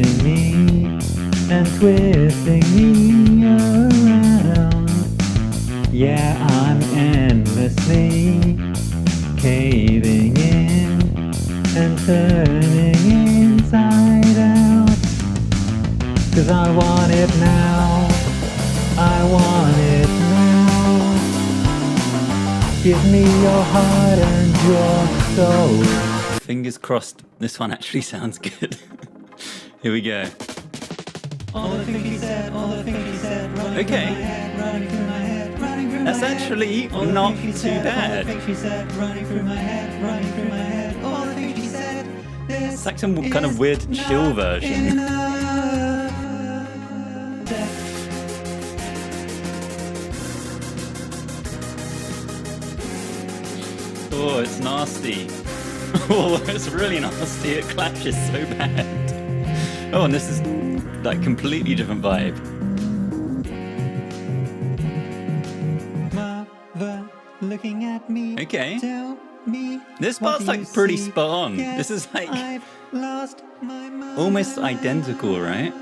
twisting me and twisting me around. Yeah, I'm endlessly caving in and turning inside out. 'Cause I want it now, I want it now. Give me your heart and your soul. Fingers crossed this one actually sounds good. Here we go. All the things she said, all the things she said, running Okay. through my head, running through my head, running through That's my head. actually All the not things she too said, All the bad. things she said, running through my head, running through my head. All the things she said. This It's like some kind of weird is chill not version. enough. Oh, it's nasty. Oh, it's really nasty. It clashes so bad. Oh, and this is like completely different vibe. Mother, looking at me. Okay. Tell me. This what part's do you like pretty see? spot on. Guess This is like I've lost my mind. almost identical, right?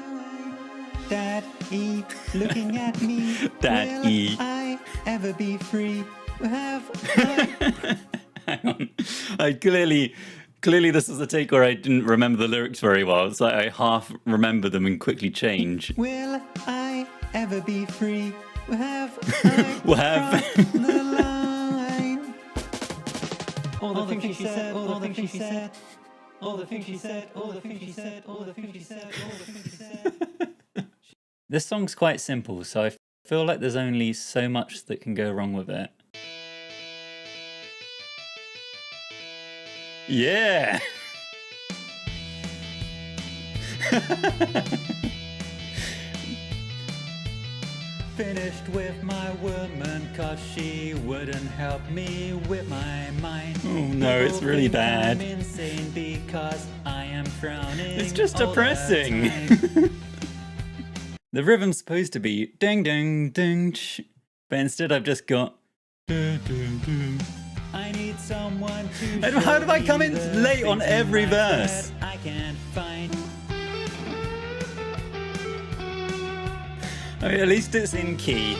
Daddy, looking at me. Daddy. Will I ever be free? Have I? Hang on. I clearly this is a take where I didn't remember the lyrics very well. It's like I half remember them and quickly change. Will I ever be free? Have I Will have. crossed the line? All the things she said, all the things she said, all the things she said, all the things she said, all the things she said, all the things she said. This song's quite simple, so I feel like there's only so much that can go wrong with it. Yeah! Finished with my woman, cause she wouldn't help me with my mind. Oh no, it's People really think bad. I'm insane because I am frowning. It's just all the depressing. time. The rhythm's supposed to be ding ding ding sh, but instead I've just got dun, dun, dun. I need someone to. And how show do I me come in the late on things in every life verse? that I can't find. I mean, at least it's in key.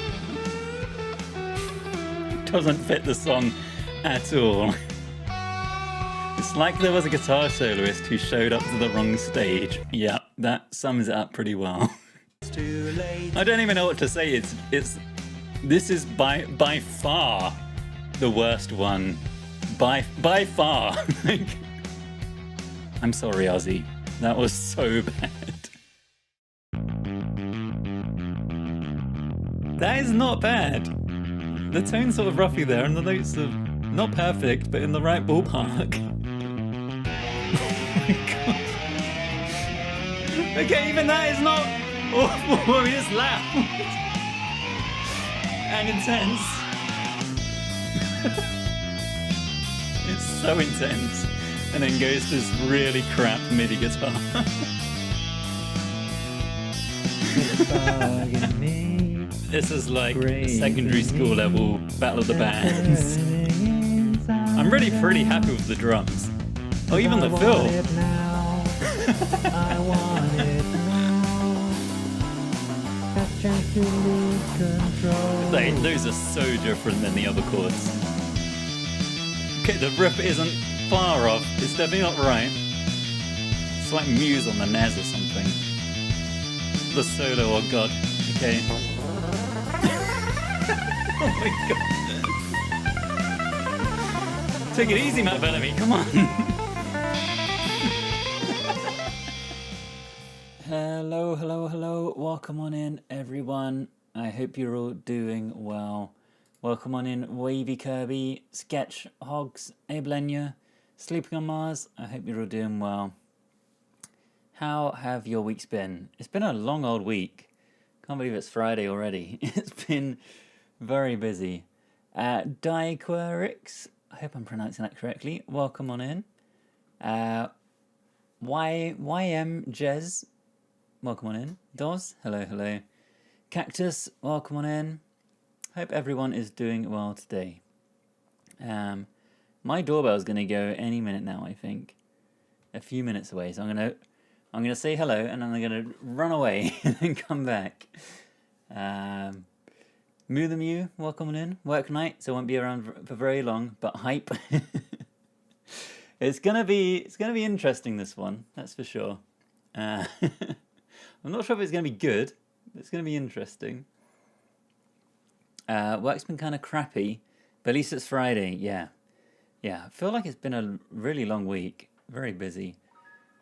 Doesn't fit the song at all. It's like there was a guitar soloist who showed up to the wrong stage. Yeah, that sums it up pretty well. It's too late. I don't even know what to say. This is by far the worst one. By far. Like, I'm sorry, Ozzy. That was so bad. That is not bad. The tone's sort of roughly there, and the notes are not perfect, but in the right ballpark. Oh my god. Okay, even that is not awful. It's loud and intense. It's so intense, and then goes this really crap MIDI guitar. Bugging me. This is like secondary school level Battle of the Bands. I'm really pretty happy with the drums. Oh, even the fill. I want it now. Have chance to lose control. Like, those are so different than the other chords. Okay, the riff isn't far off. It's definitely not right. It's like Muse on the NES or something. The solo, oh god. Okay. Oh my god. Take it easy, Matt Bellamy, come on. Hello. Welcome on in, everyone. I hope you're all doing well. Welcome on in, Wavy Kirby, Sketch Hogs, Ablenya, Sleeping on Mars. I hope you're all doing well. How have your weeks been? It's been a long old week. Can't believe it's Friday already. It's been very busy. Diquerix, I hope I'm pronouncing that correctly. Welcome on in. YM Jez, welcome on in. Doz, hello. Cactus, welcome on in. Hope everyone is doing well today. My doorbell's gonna go any minute now, I think. A few minutes away, so I'm I'm going to say hello and then I'm going to run away and then come back. Mew the Mew, welcome in. Work night, so I won't be around for very long, but hype. It's gonna be interesting, this one, that's for sure. I'm not sure if it's gonna be good, but it's gonna be interesting. Work's been kind of crappy, but at least it's Friday. Yeah, I feel like it's been a really long week, very busy.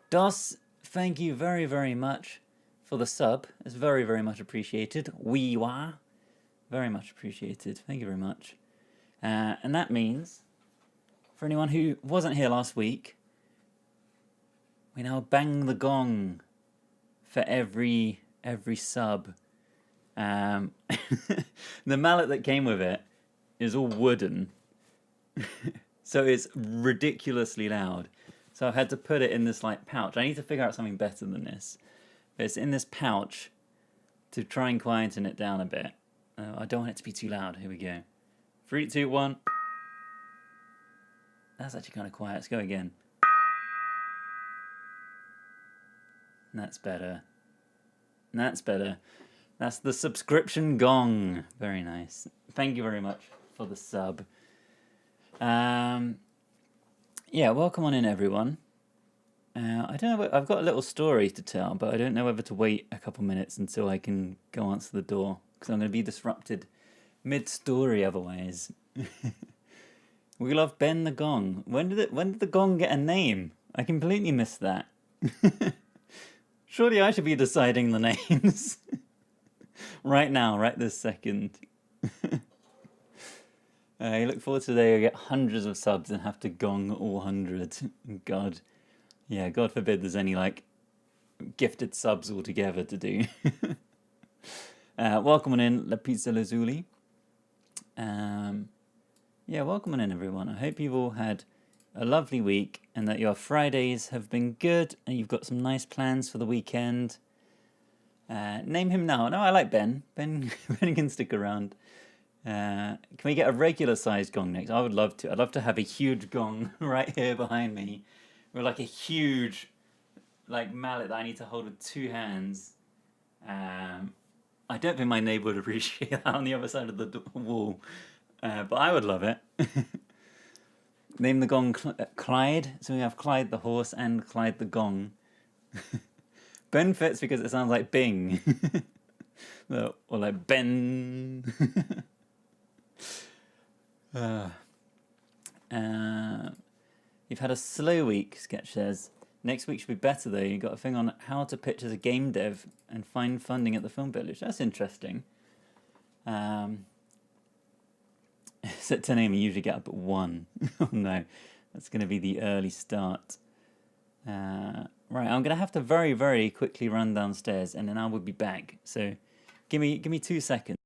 Dos, thank you very, very much for the sub. It's very, very much appreciated. Wee wah. Very much appreciated. Thank you very much. And that means, for anyone who wasn't here last week, we now bang the gong for every sub. The mallet that came with it is all wooden, so it's ridiculously loud. So I've had to put it in this like pouch. I need to figure out something better than this. But it's in this pouch to try and quieten it down a bit. I don't want it to be too loud. Here we go. 3, 2, 1. That's actually kind of quiet. Let's go again. That's better. That's better. That's the subscription gong. Very nice. Thank you very much for the sub. Yeah, welcome on in, everyone. I don't know. I've got a little story to tell, but I don't know whether to wait a couple minutes until I can go answer the door, because I'm going to be disrupted mid-story otherwise. We love Ben the Gong. When did the gong get a name? I completely missed that. Surely I should be deciding the names right now, right this second. I look forward to the day I get hundreds of subs and have to gong all 100. God. Yeah, God forbid there's any, like, gifted subs altogether to do. Welcome on in, La Pizza Lazuli. Yeah, welcome on in, everyone. I hope you've all had a lovely week and that your Fridays have been good and you've got some nice plans for the weekend. Name him now. No, I like Ben. Ben can stick around. Can we get a regular-sized gong next? I would love to. I'd love to have a huge gong right here behind me, or like a huge, like, mallet that I need to hold with 2 hands. I don't think my neighbour would appreciate that on the other side of the wall, but I would love it. Name the gong Clyde. So we have Clyde the horse and Clyde the gong. Ben fits because it sounds like Bing, or like Ben. You've had a slow week, Sketch says. Next week should be better though. You got a thing on how to pitch as a game dev and find funding at the Film Village. That's interesting. Set 10 a.m. you usually get up at 1. Oh no, that's going to be the early start. Right, I'm going to have to very, very quickly run downstairs and then I will be back. So give me 2 seconds.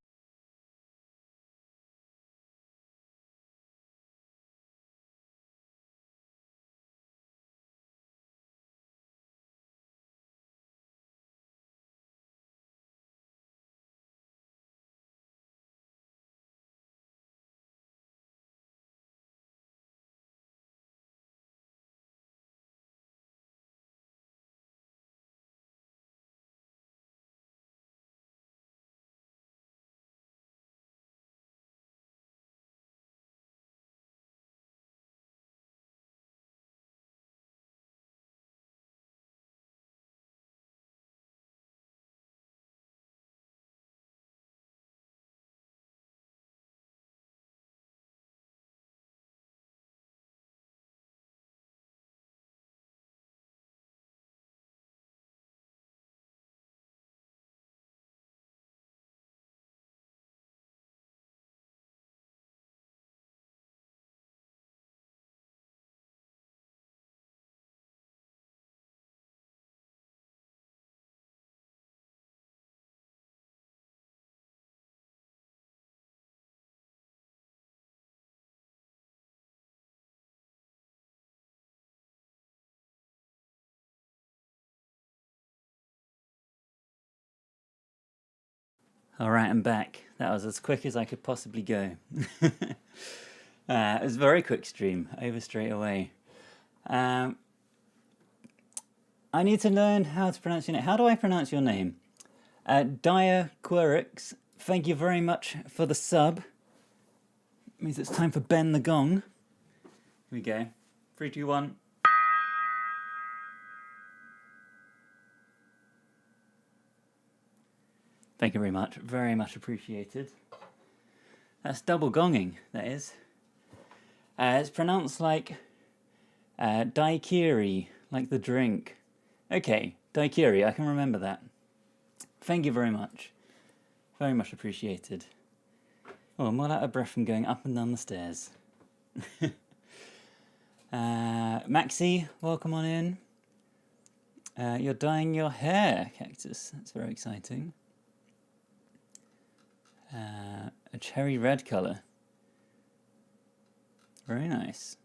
All right, I'm back. That was as quick as I could possibly go. It was a very quick stream, over straight away. I need to learn how to pronounce your name. How do I pronounce your name? Dire Quirix, thank you very much for the sub. Means it's time for Ben the Gong. Here we go. 3, 2, 1. Thank you very much. Very much appreciated. That's double gonging, that is. It's pronounced like daiquiri, like the drink. Okay, daiquiri, I can remember that. Thank you very much. Very much appreciated. Oh, I'm all out of breath from going up and down the stairs. Maxi, welcome on in. You're dyeing your hair, Cactus. That's very exciting. A cherry red colour. Very nice.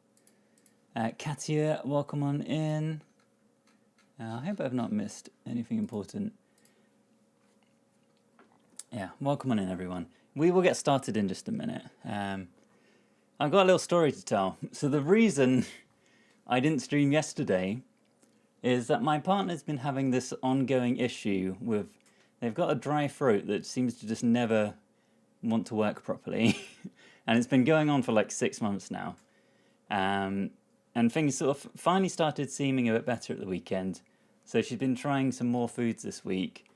Katia, welcome on in. I hope I've not missed anything important. Yeah, welcome on in, everyone. We will get started in just a minute. I've got a little story to tell. So the reason I didn't stream yesterday is that my partner's been having this ongoing issue with... They've got a dry throat that seems to just never want to work properly. And it's been going on for like 6 months now. And things sort of finally started seeming a bit better at the weekend. So she's been trying some more foods this week.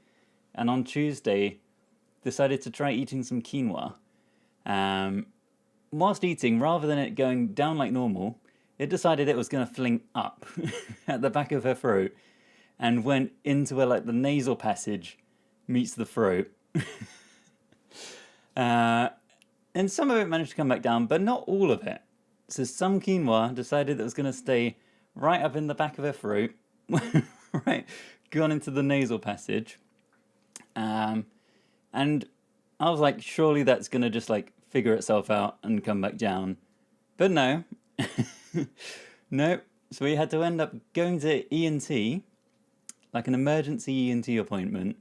And on Tuesday, decided to try eating some quinoa. Whilst eating, rather than it going down like normal, it decided it was going to fling up at the back of her throat and went into where like the nasal passage meets the throat. And some of it managed to come back down, but not all of it. So some quinoa decided it was going to stay right up in the back of her throat, right, gone into the nasal passage. And I was like, surely that's going to just like figure itself out and come back down. But no. No. So we had to end up going to ENT, like an emergency ENT appointment.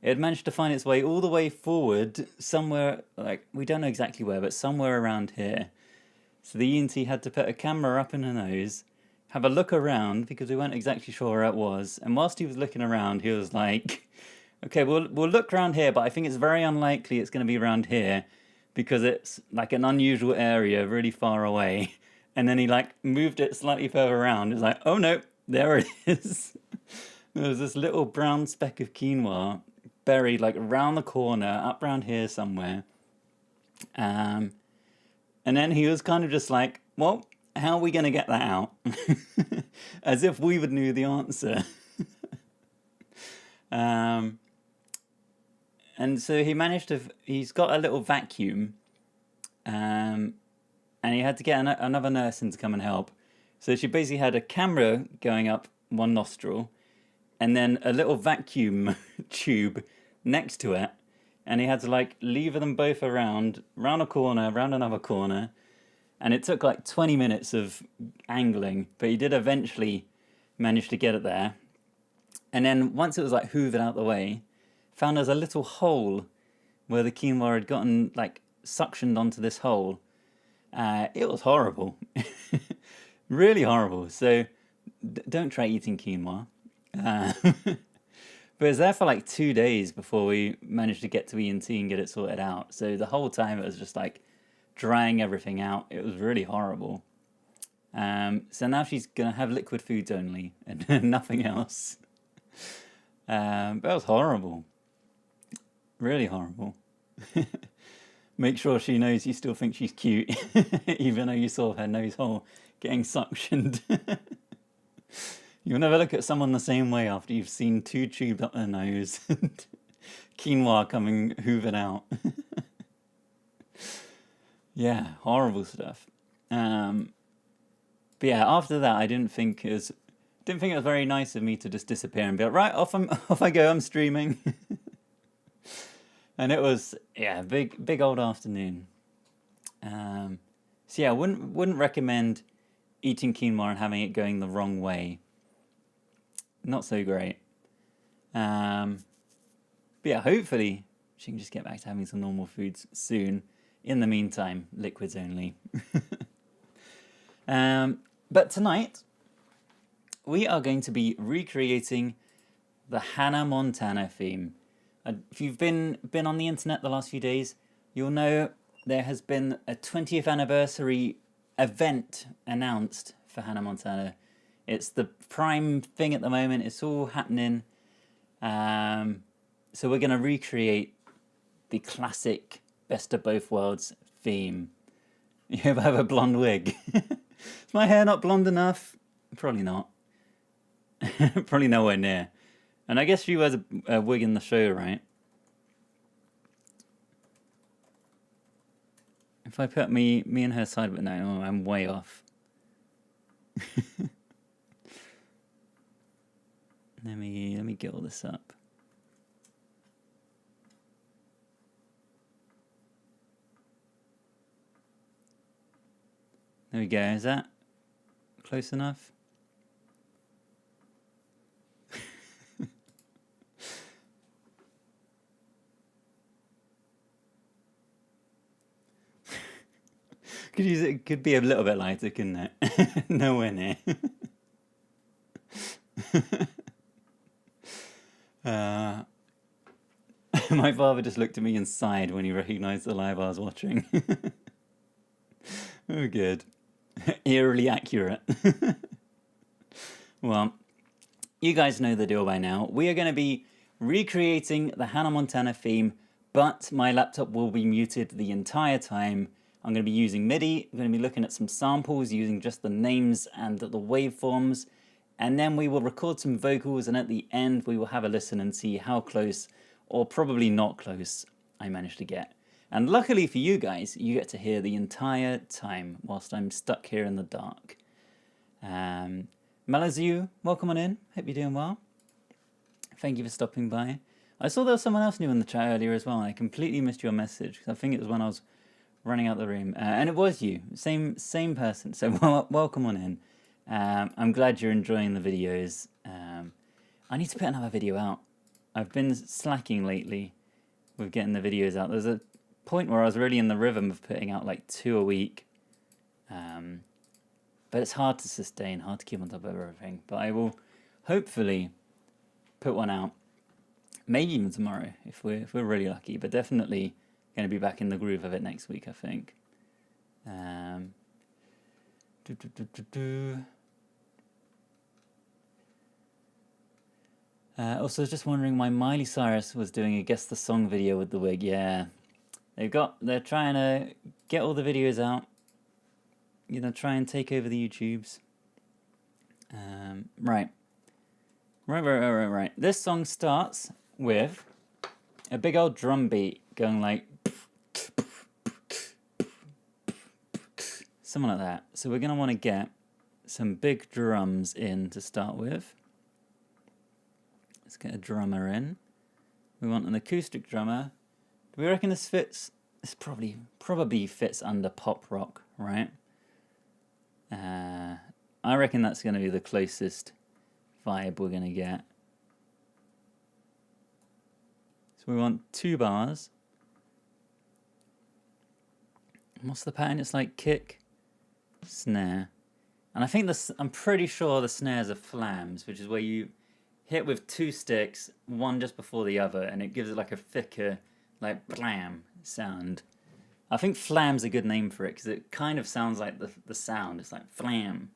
It had managed to find its way all the way forward somewhere, like, we don't know exactly where, but somewhere around here. So the ENT had to put a camera up in her nose, have a look around, because we weren't exactly sure where it was. And whilst he was looking around, he was like, okay, we'll look around here, but I think it's very unlikely it's going to be around here, because it's like an unusual area, really far away. And then he like moved it slightly further around. It's like, oh no, there it is. There was this little brown speck of quinoa buried like around the corner, up around here somewhere. And then he was kind of just like, well, how are we going to get that out? As if we would know the answer. And so he managed to, he's got a little vacuum, and he had to get another nurse in to come and help. So she basically had a camera going up one nostril, and then a little vacuum tube next to it, and he had to like lever them both around a corner, around another corner, and it took like 20 minutes of angling, but he did eventually manage to get it there. And then once it was like hoovered out the way, found there's a little hole where the quinoa had gotten like suctioned onto this hole. It was horrible. Really horrible. So don't try eating quinoa. But it was there for like 2 days before we managed to get to ENT and get it sorted out. So the whole time it was just like drying everything out. It was really horrible. So now she's going to have liquid foods only and nothing else. But it was horrible. Really horrible. Make sure she knows you still think she's cute, even though you saw her nose hole getting suctioned. You'll never look at someone the same way after you've seen 2 tubes up their nose and quinoa coming hoovered out. Yeah, horrible stuff. But yeah, after that, I didn't think it was very nice of me to just disappear and be like, right, off I go, I'm streaming. And it was, yeah, big old afternoon. So yeah, I wouldn't recommend eating quinoa and having it going the wrong way. Not so great. But yeah, hopefully she can just get back to having some normal foods soon. In the meantime, liquids only. But tonight, we are going to be recreating the Hannah Montana theme. If you've been on the internet the last few days, you'll know there has been a 20th anniversary event announced for Hannah Montana. It's the prime thing at the moment. It's all happening. So we're going to recreate the classic Best of Both Worlds theme. You hope I have a blonde wig. Is my hair not blonde enough? Probably not. Probably nowhere near. And I guess she wears a wig in the show, right? If I put me and her side, but no, I'm way off. Let me get all this up. There we go. Is that close enough? Could be a little bit lighter, couldn't it? Nowhere near. My father just looked at me and sighed when he recognised the live I was watching. Oh, good. Eerily accurate. Well, you guys know the deal by now. We are going to be recreating the Hannah Montana theme, but my laptop will be muted the entire time. I'm going to be using MIDI. I'm going to be looking at some samples using just the names and the waveforms. And then we will record some vocals, and at the end we will have a listen and see how close, or probably not close, I managed to get. And luckily for you guys, you get to hear the entire time whilst I'm stuck here in the dark. Malazu, welcome on in. Hope you're doing well. Thank you for stopping by. I saw there was someone else new in the chat earlier as well, and I completely missed your message, because I think it was when I was running out the room. And it was you, same person, so welcome on in. I'm glad you're enjoying the videos. I need to put another video out. I've been slacking lately with getting the videos out. There's a point where I was really in the rhythm of putting out like 2 a week. But it's hard to sustain, hard to keep on top of everything. But I will hopefully put one out, maybe even tomorrow if we're really lucky. But definitely going to be back in the groove of it next week, I think. Also, just wondering why Miley Cyrus was doing a Guess the Song video with the wig. Yeah, they're trying to get all the videos out. You know, try and take over the YouTubes. Right. This song starts with a big old drum beat going like something like that. So we're going to want to get some big drums in to start with. Let's get a drummer in. We want an acoustic drummer. Do we reckon this fits? This probably fits under pop rock, right? I reckon that's going to be the closest vibe we're going to get. So we want 2 bars. What's the pattern? It's like kick, snare. And I think I'm pretty sure the snares are flams, which is where you hit with 2 sticks, one just before the other, and it gives it like a thicker, like blam sound. I think flam's a good name for it because it kind of sounds like the sound. It's like flam.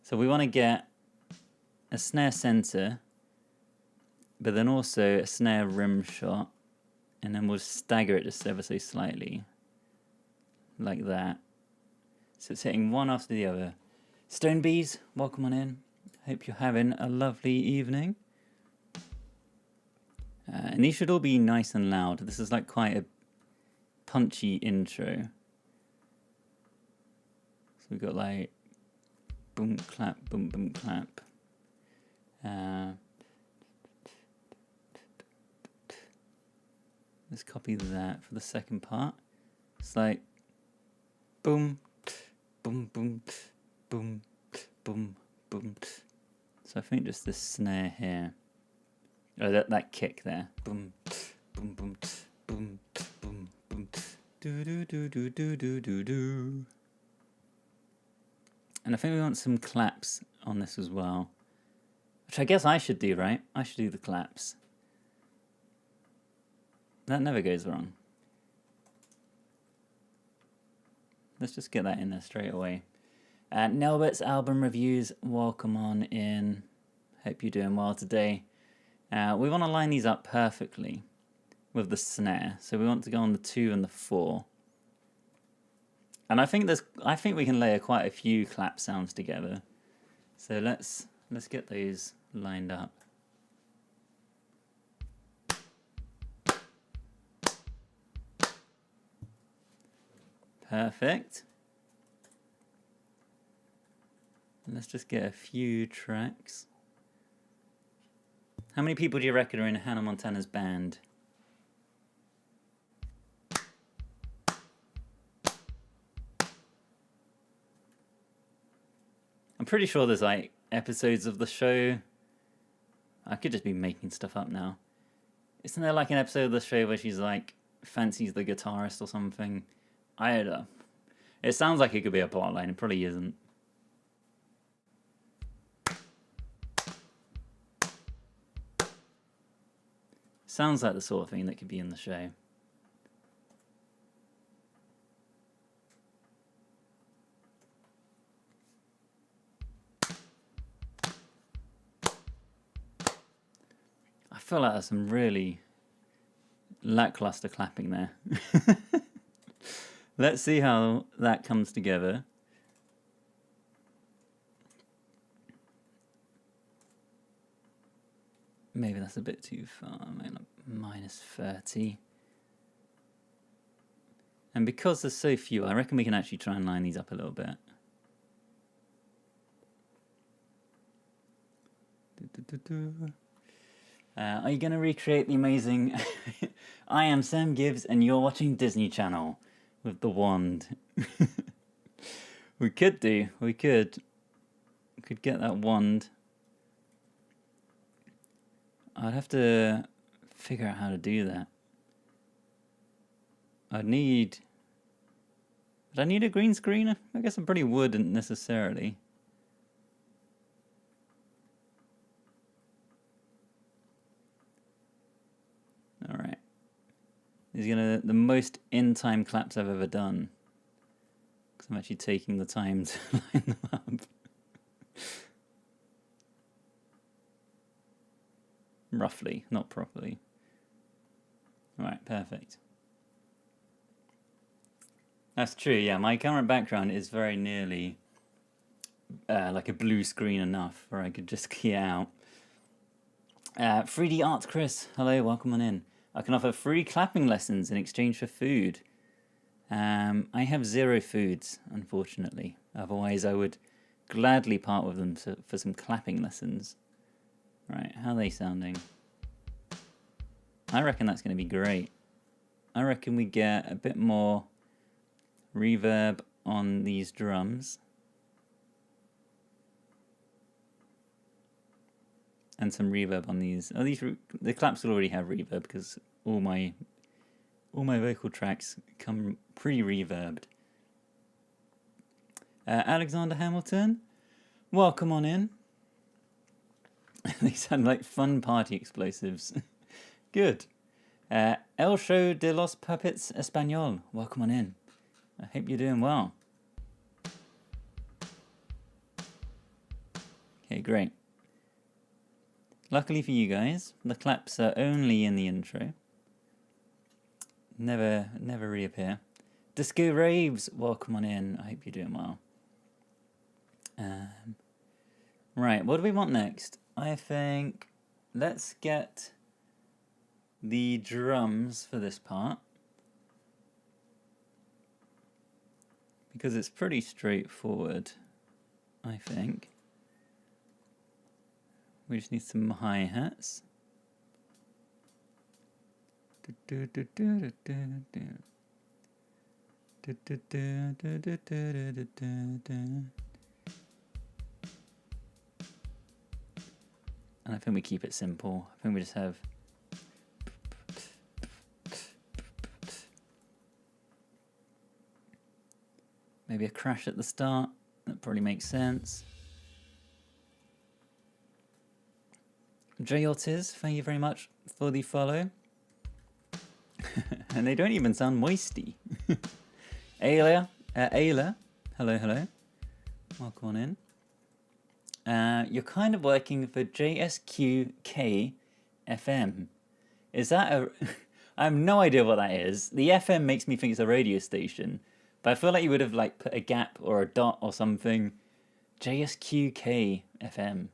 So we want to get a snare center, but then also a snare rim shot, and then we'll stagger it just ever so slightly, like that. So it's hitting one after the other. Stone Bees, welcome on in. Hope you're having a lovely evening. And these should all be nice and loud. This is like quite a punchy intro. So we've got like boom clap, boom boom clap. Let's copy that for the second part. It's like boom, boom, boom, boom, boom, boom. So I think just this snare here. Oh, that kick there. Boom, boom, boom, boom, boom, boom. Do do do do do do do do. And I think we want some claps on this as well. Which I guess I should do, right? I should do the claps. That never goes wrong. Let's just get that in there straight away. Nelbert's album reviews, welcome on in. Hope you're doing well today. We want to line these up perfectly with the snare. So we want to go on the 2 and the 4. And I think we can layer quite a few clap sounds together. So let's get those lined up. Perfect. Let's just get a few tracks. How many people do you reckon are in Hannah Montana's band? I'm pretty sure there's like episodes of the show. I could just be making stuff up now. Isn't there like an episode of the show where she's like fancies the guitarist or something? I don't know. It sounds like it could be a plotline. It probably isn't. Sounds like the sort of thing that could be in the show. I feel like there's some really lackluster clapping there. Let's see how that comes together. Maybe that's a bit too far. Minus 30. And because there's so few, I reckon we can actually try and line these up a little bit. Are you going to recreate the amazing I am Sam Gibbs and you're watching Disney Channel with the wand? We could do. We could get that wand. I'd have to figure out how to do that. Would I need a green screen? I guess I probably wouldn't necessarily. Alright. These are the most in-time claps I've ever done. Because I'm actually taking the time to line them up. Roughly, not properly. Alright, perfect. That's true, yeah. My current background is very nearly like a blue screen enough where I could just key out. 3D Art Chris, hello, welcome on in. I can offer free clapping lessons in exchange for food. I have 0 foods, unfortunately. Otherwise, I would gladly part with them for some clapping lessons. Right, how are they sounding? I reckon that's going to be great. I reckon we get a bit more reverb on these drums. And some reverb on these. Oh, the claps will already have reverb because all my vocal tracks come pre-reverbed. Alexander Hamilton, welcome on in. They sound like fun party explosives. Good. El Show de los Puppets Español, welcome on in. I hope you're doing well. Okay, great. Luckily for you guys, the claps are only in the intro. Never reappear. Disco Raves, welcome on in. I hope you're doing well. Right, what do we want next? I think let's get the drums for this part. Because it's pretty straightforward, I think. We just need some hi-hats. And I think we keep it simple. I think we just have maybe a crash at the start. That probably makes sense. J-Otis, thank you very much for the follow. And they don't even sound moisty. Ayla, hello, hello. Welcome on in. You're kind of working for JSQK FM. Is that a... I have no idea what that is. The FM makes me think it's a radio station. But I feel like you would have like put a gap or a dot or something. JSQK FM.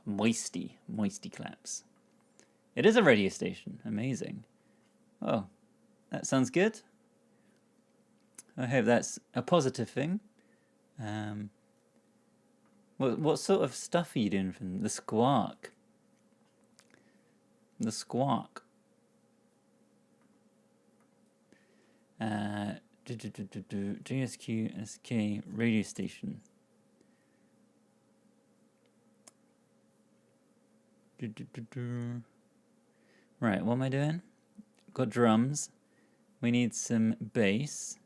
Moisty claps. It is a radio station. Amazing. Oh, that sounds good. I hope that's a positive thing. What sort of stuff are you doing from the Squawk? The Squawk. JSQSK radio station. Right, what am I doing? Got drums. We need some bass.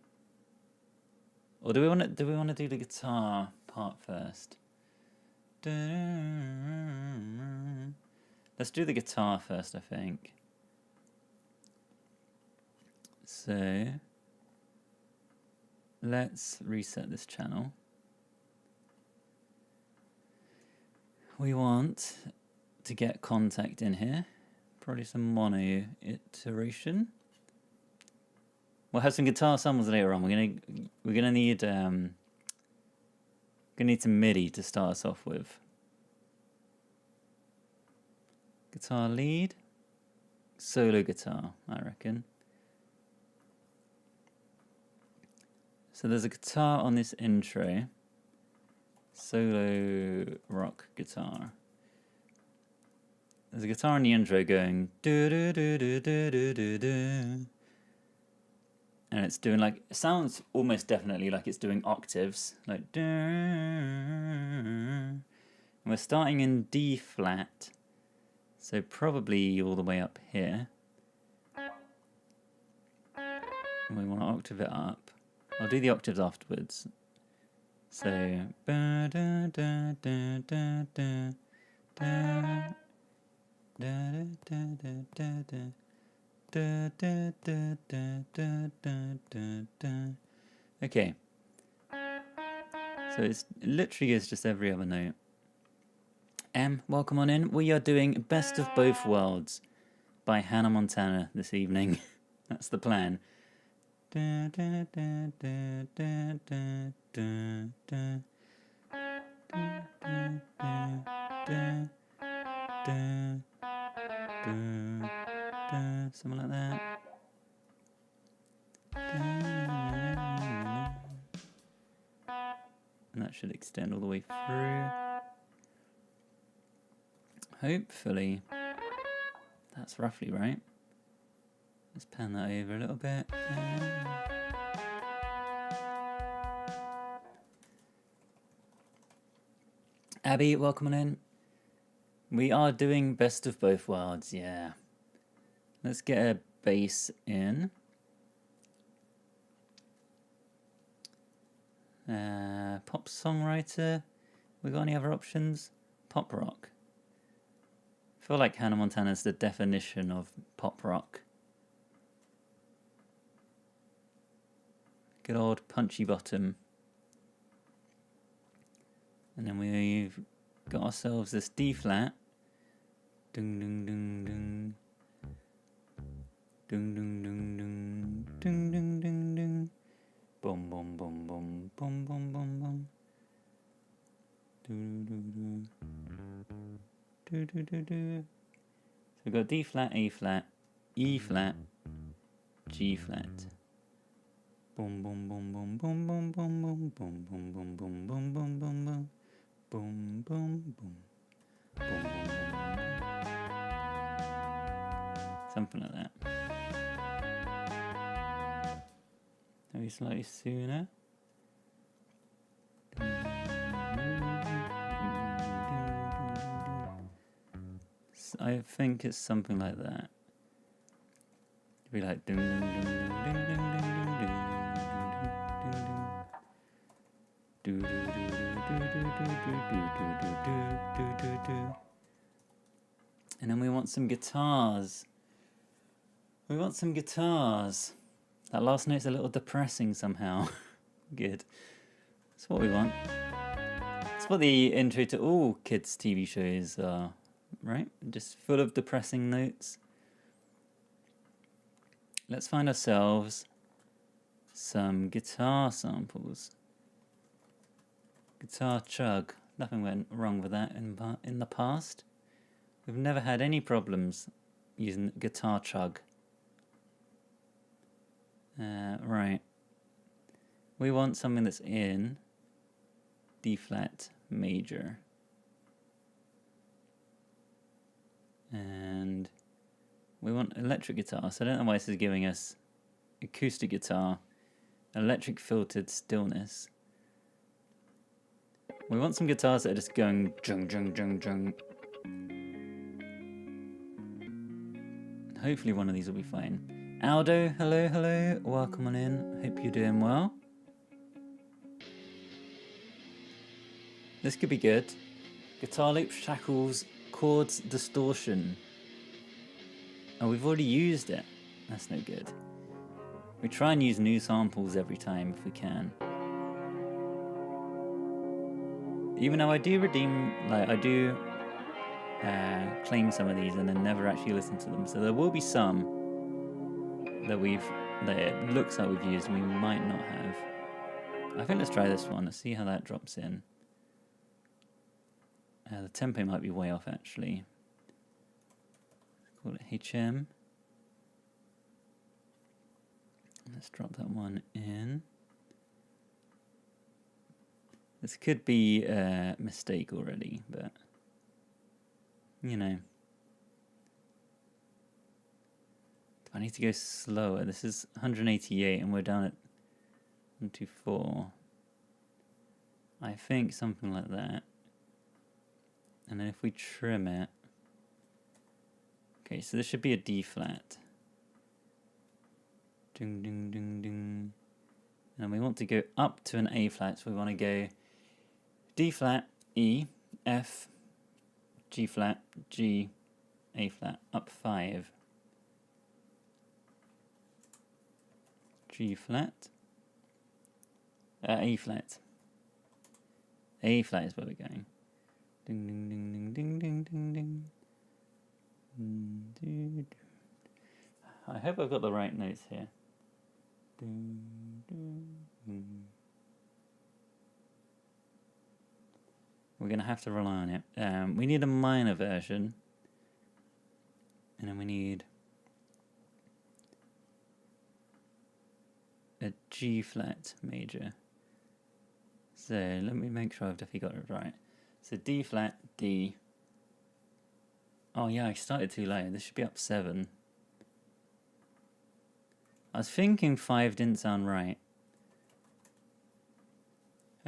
Or do we want to do the guitar part first? Let's do the guitar first, I think. So let's reset this channel. We want to get Contact in here. Probably some mono iteration. We'll have some guitar samples later on. We're gonna need some MIDI to start us off with. Guitar lead, solo guitar, I reckon. So there's a guitar on this intro. Solo rock guitar. There's a guitar in the intro going do do do do do do do do, and it's doing like, it sounds almost definitely like it's doing octaves, like do. And we're starting in D flat, so probably all the way up here. And we want to octave it up. I'll do the octaves afterwards. So ba da da da da da da. Da, da, da, da, da, da, da, da, da, da, da. Okay. So it literally is just every other note. Welcome on in. We are doing Best of Both Worlds by Hannah Montana this evening. That's the plan. Da, da, da, da, da, da, da, da. Da, da, da, da, da. Something like that. And that should extend all the way through. Hopefully that's roughly right. Let's pan that over a little bit. Abby, welcome on in. We are doing Best of Both Worlds, yeah. Let's get a bass in. Pop songwriter. We got any other options? Pop rock. I feel like Hannah Montana's the definition of pop rock. Good old punchy bottom. And then we've got ourselves this D flat. Ding ding ding ding. Ding ding ding ding. Ding ding ding ding. Boom boom boom boom boom boom boom boom. Do do do. Do do do do. So we've got D flat, A flat, E flat, G flat. Boom boom boom boom boom boom boom boom boom boom boom boom boom boom boom boom. Boom, boom, boom. Boom, boom, boom, boom. Something like that. Maybe slightly sooner. I think it's something like that. It'd be like ding ding ding ding ding ding ding ding ding ding ding And then we want some guitars. We want some guitars. That last note's a little depressing somehow. Good. That's what we want. That's what the intro to all kids' TV shows are, right? Just full of depressing notes. Let's find ourselves some guitar samples. Guitar chug. Nothing went wrong with that in the past. We've never had any problems using guitar chug. Right. We want something that's in D flat major. And we want electric guitar. So I don't know why this is giving us acoustic guitar, electric filtered stillness. We want some guitars that are just going jung jung jung jung. Hopefully one of these will be fine. Aldo, hello, hello. Welcome on in. Hope you're doing well. This could be good. Guitar loop, shackles, chords, distortion. Oh, we've already used it. That's no good. We try and use new samples every time if we can. Even though I do claim some of these and then never actually listen to them. So there will be some that it looks like we've used and we might not have. I think let's try this one. Let's see how that drops in. The tempo might be way off actually. Call it HM. Let's drop that one in. This could be a mistake already, but you know. I need to go slower. This is 188 and we're down at 124. I think something like that. And then if we trim it. Okay, so this should be a D flat. Ding, ding, ding, ding. And we want to go up to an A flat, so we want to go D flat, E, F, G flat, G, A flat, up 5. G flat, A flat. A flat is where we're going. Ding ding ding ding ding ding ding ding. I hope I've got the right notes here. Ding, ding, ding. We're going to have to rely on it. We need a minor version. And then we need a G flat major. So let me make sure I've definitely got it right. So D flat, D. Oh yeah, I started too low. This should be up 7. I was thinking 5 didn't sound right.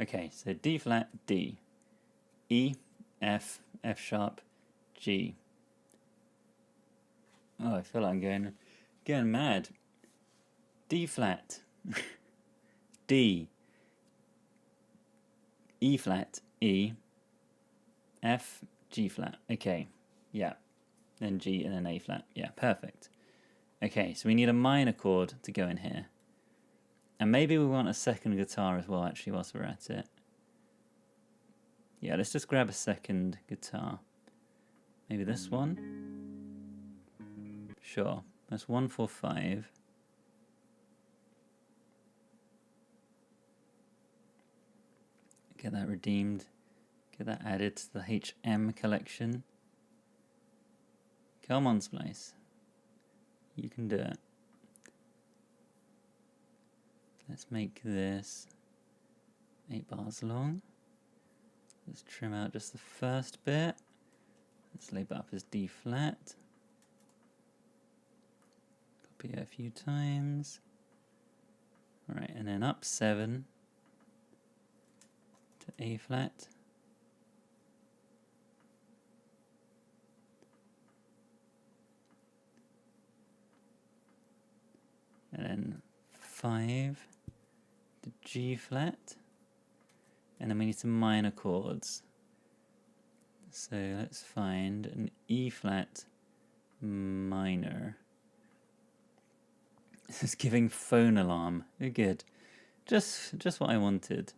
Okay, so D flat, D. E, F, F sharp, G. Oh, I feel like I'm going mad. D flat. D. E flat, E. F, G flat. Okay, yeah. Then G and then A flat. Yeah, perfect. Okay, so we need a minor chord to go in here. And maybe we want a second guitar as well, actually, whilst we're at it. Yeah, let's just grab a second guitar. Maybe this one? Sure. That's 1, 4, 5. Get that redeemed. Get that added to the HM collection. Come on, Splice. You can do it. Let's make this 8 bars long. Let's trim out just the first bit. Let's label it up as D flat. Copy it a few times. Alright, and then up 7 to A flat. And then 5 to G flat. And then we need some minor chords. So let's find an E flat minor. This is giving phone alarm. Oh, good. Just what I wanted.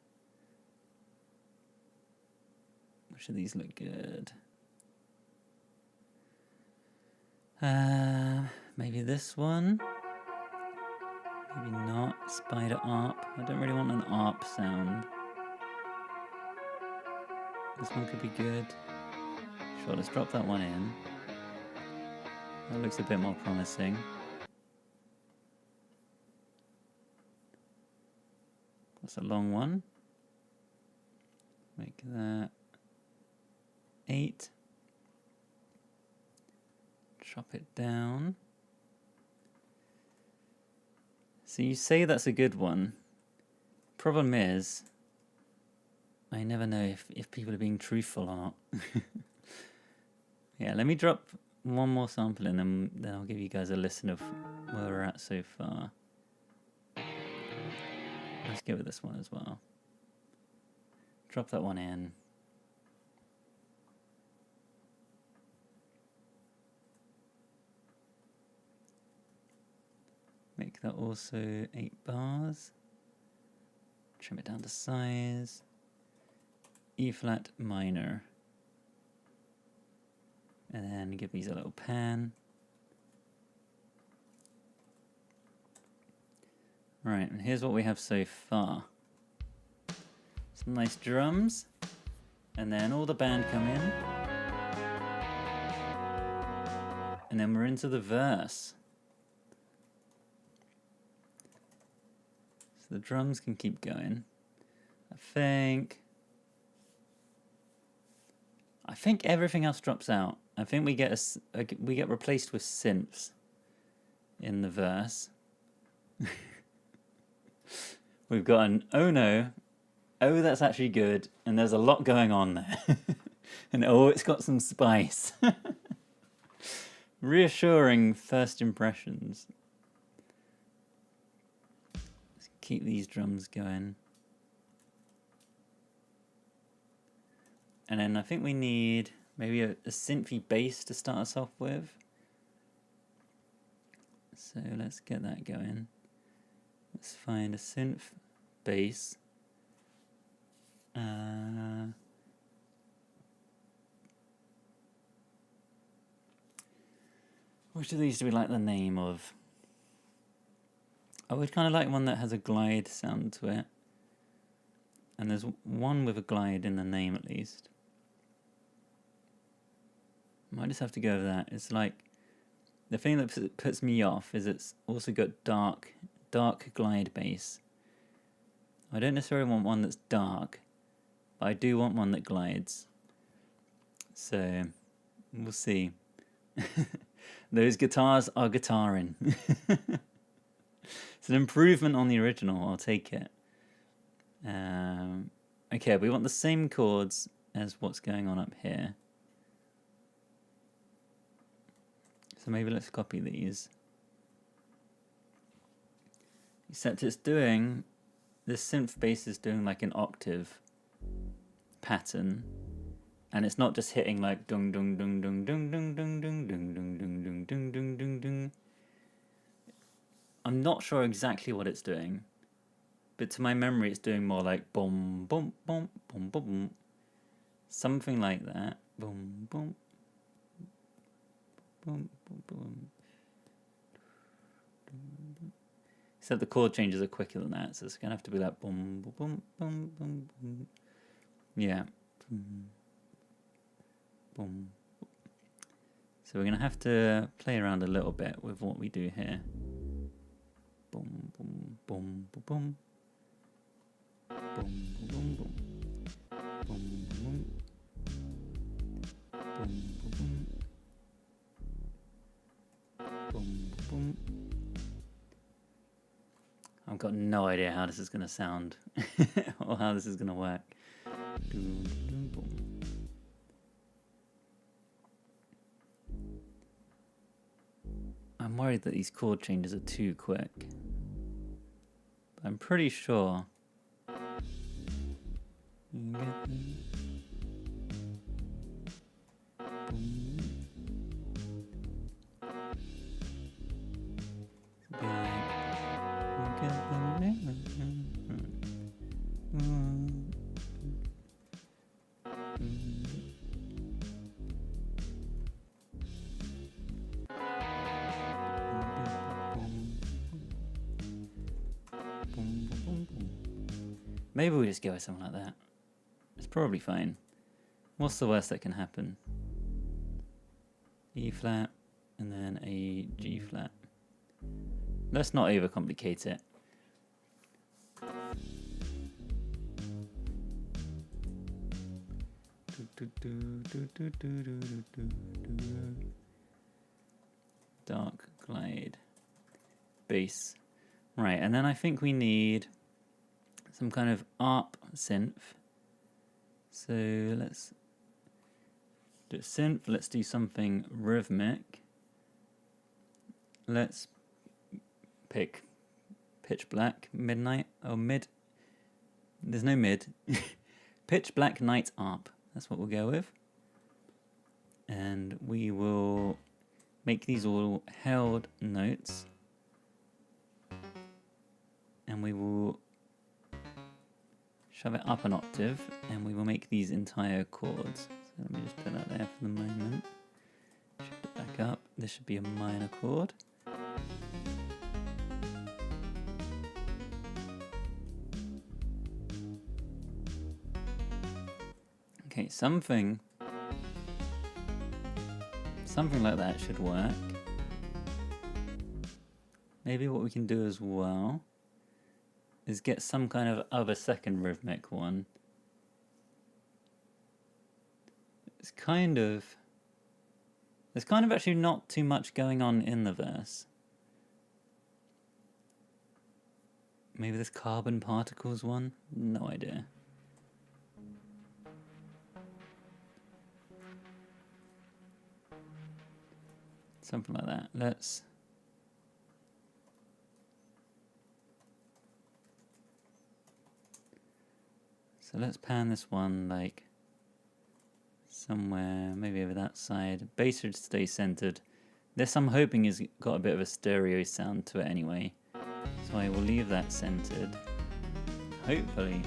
Which of these look good? Maybe this one. Maybe not. Spider ARP. I don't really want an ARP sound. This one could be good. Sure, let's drop that one in. That looks a bit more promising. That's a long one. Make that 8. Chop it down. So you say that's a good one. Problem is, I never know if people are being truthful or not. Yeah, let me drop one more sample in and then I'll give you guys a listen of where we're at so far. Let's go with this one as well. Drop that one in. Make that also 8 bars. Trim it down to size. E flat minor. And then give these a little pan. Right, and here's what we have so far. Some nice drums. And then all the band come in. And then we're into the verse. So the drums can keep going. I think everything else drops out. I think we get we get replaced with synths in the verse. We've got an oh no, oh that's actually good, and there's a lot going on there. And oh, it's got some spice. Reassuring first impressions. Let's keep these drums going. And then I think we need maybe a synthy bass to start us off with. So let's get that going. Let's find a synth bass. Which of these do we like the name of? I would kind of like one that has a glide sound to it. And there's one with a glide in the name at least. Might just have to go with that. It's like, the thing that puts me off is it's also got dark glide bass. I don't necessarily want one that's dark, but I do want one that glides. So, we'll see. Those guitars are guitaring. It's an improvement on the original, I'll take it. Okay, we want the same chords as what's going on up here. So maybe let's copy these. Except it's doing, this synth bass is doing like an octave pattern. And it's not just hitting like dung dung dung dung dung dung dung dung dung dung dung dung dung dung dung dung. I'm not sure exactly what it's doing. But to my memory it's doing more like boom boom boom boom boom boom. Something like that. Boom boom. Boom, boom, boom. Except the chord changes are quicker than that, so it's gonna have to be like boom, boom, boom, boom, boom, boom. Yeah. Boom, boom. So we're gonna have to play around a little bit with what we do here. Boom, boom, boom, boom, boom. Boom, boom, boom. Boom, boom. Boom, boom. Boom, boom. I've got no idea how this is going to sound or how this is going to work. I'm worried that these chord changes are too quick. I'm pretty sure Maybe we just go with something like that. It's probably fine. What's the worst that can happen? E flat and then a G flat. Let's not overcomplicate it. Dark glide bass. Right, and then I think we need some kind of ARP synth. So let's do synth, let's do something rhythmic. Let's pick Pitch Black Midnight, or mid, there's no mid. Pitch Black Night ARP, that's what we'll go with. And we will make these all held notes. And we will shove it up an octave, and we will make these entire chords. So let me just put that there for the moment. Shift it back up. This should be a minor chord. Okay, something like that should work. Maybe what we can do as well is get some kind of other second rhythmic one. There's kind of actually not too much going on in the verse. Maybe this carbon particles one? No idea. Something like that. So let's pan this one like somewhere, maybe over that side. Bass should stay centered. This I'm hoping has got a bit of a stereo sound to it anyway. So I will leave that centered. Hopefully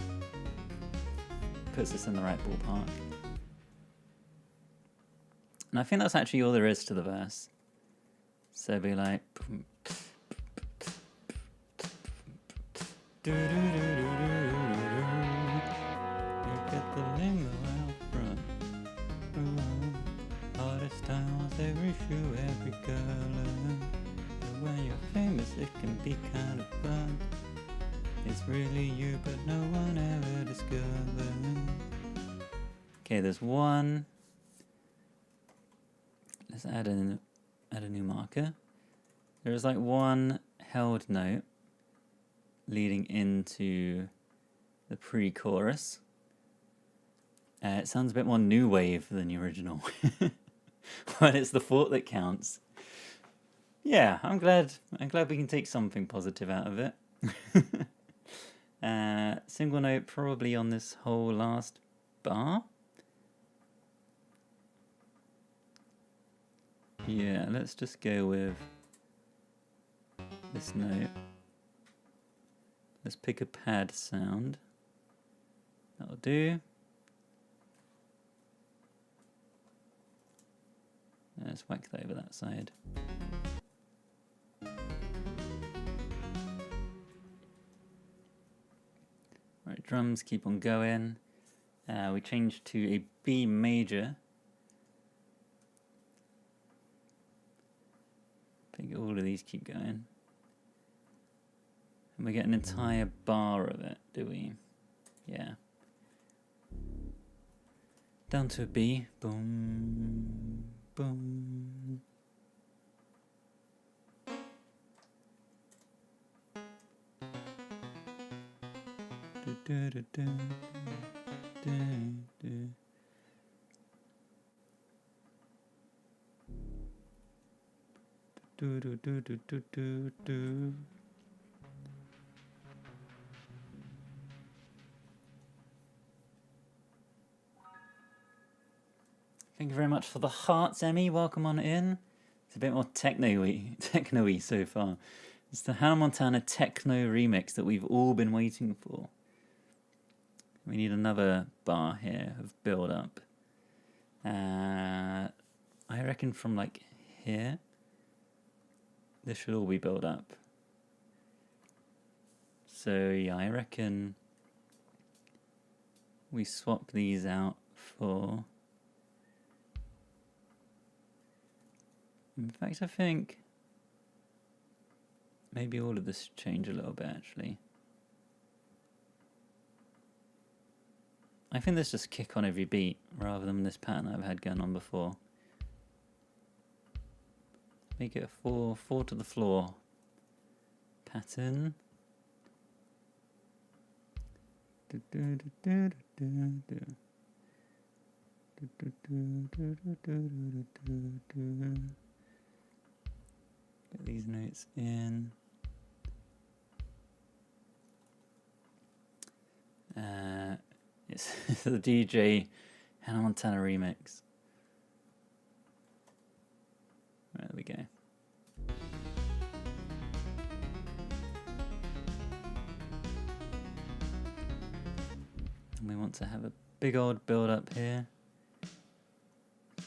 puts us in the right ballpark. And I think that's actually all there is to the verse. So it'd be like get the lingo out front. Hardest times, every shoe, every color. But when you're famous, it can be kind of fun. It's really you, but no one ever discovered. Okay, there's one. Let's add a new marker. There is like one held note leading into the pre-chorus. It sounds a bit more new wave than the original, but it's the thought that counts. Yeah, I'm glad we can take something positive out of it. Single note probably on this whole last bar. Yeah, let's just go with this note. Let's pick a pad sound. That'll do. Let's whack that over that side. Right, drums keep on going. We change to a B major. I think all of these keep going. And we get an entire bar of it, do we? Yeah. Down to a B. Boom, boom. Do, do, do, do, do. Do, do, do, do, do, do, do. Thank you very much for the hearts, Emmy. Welcome on in. It's a bit more techno-y so far. It's the Hannah Montana techno remix that we've all been waiting for. We need another bar here of build up. I reckon from like here, this should all be built up. So yeah, I reckon we swap these out for... In fact, I think maybe all of this should change a little bit, actually. I think this just kick on every beat, rather than this pattern I've had going on before. Make it a four to the floor pattern. Get these notes in. It's the DJ Hannah Montana remix. There we go. And we want to have a big old build up here.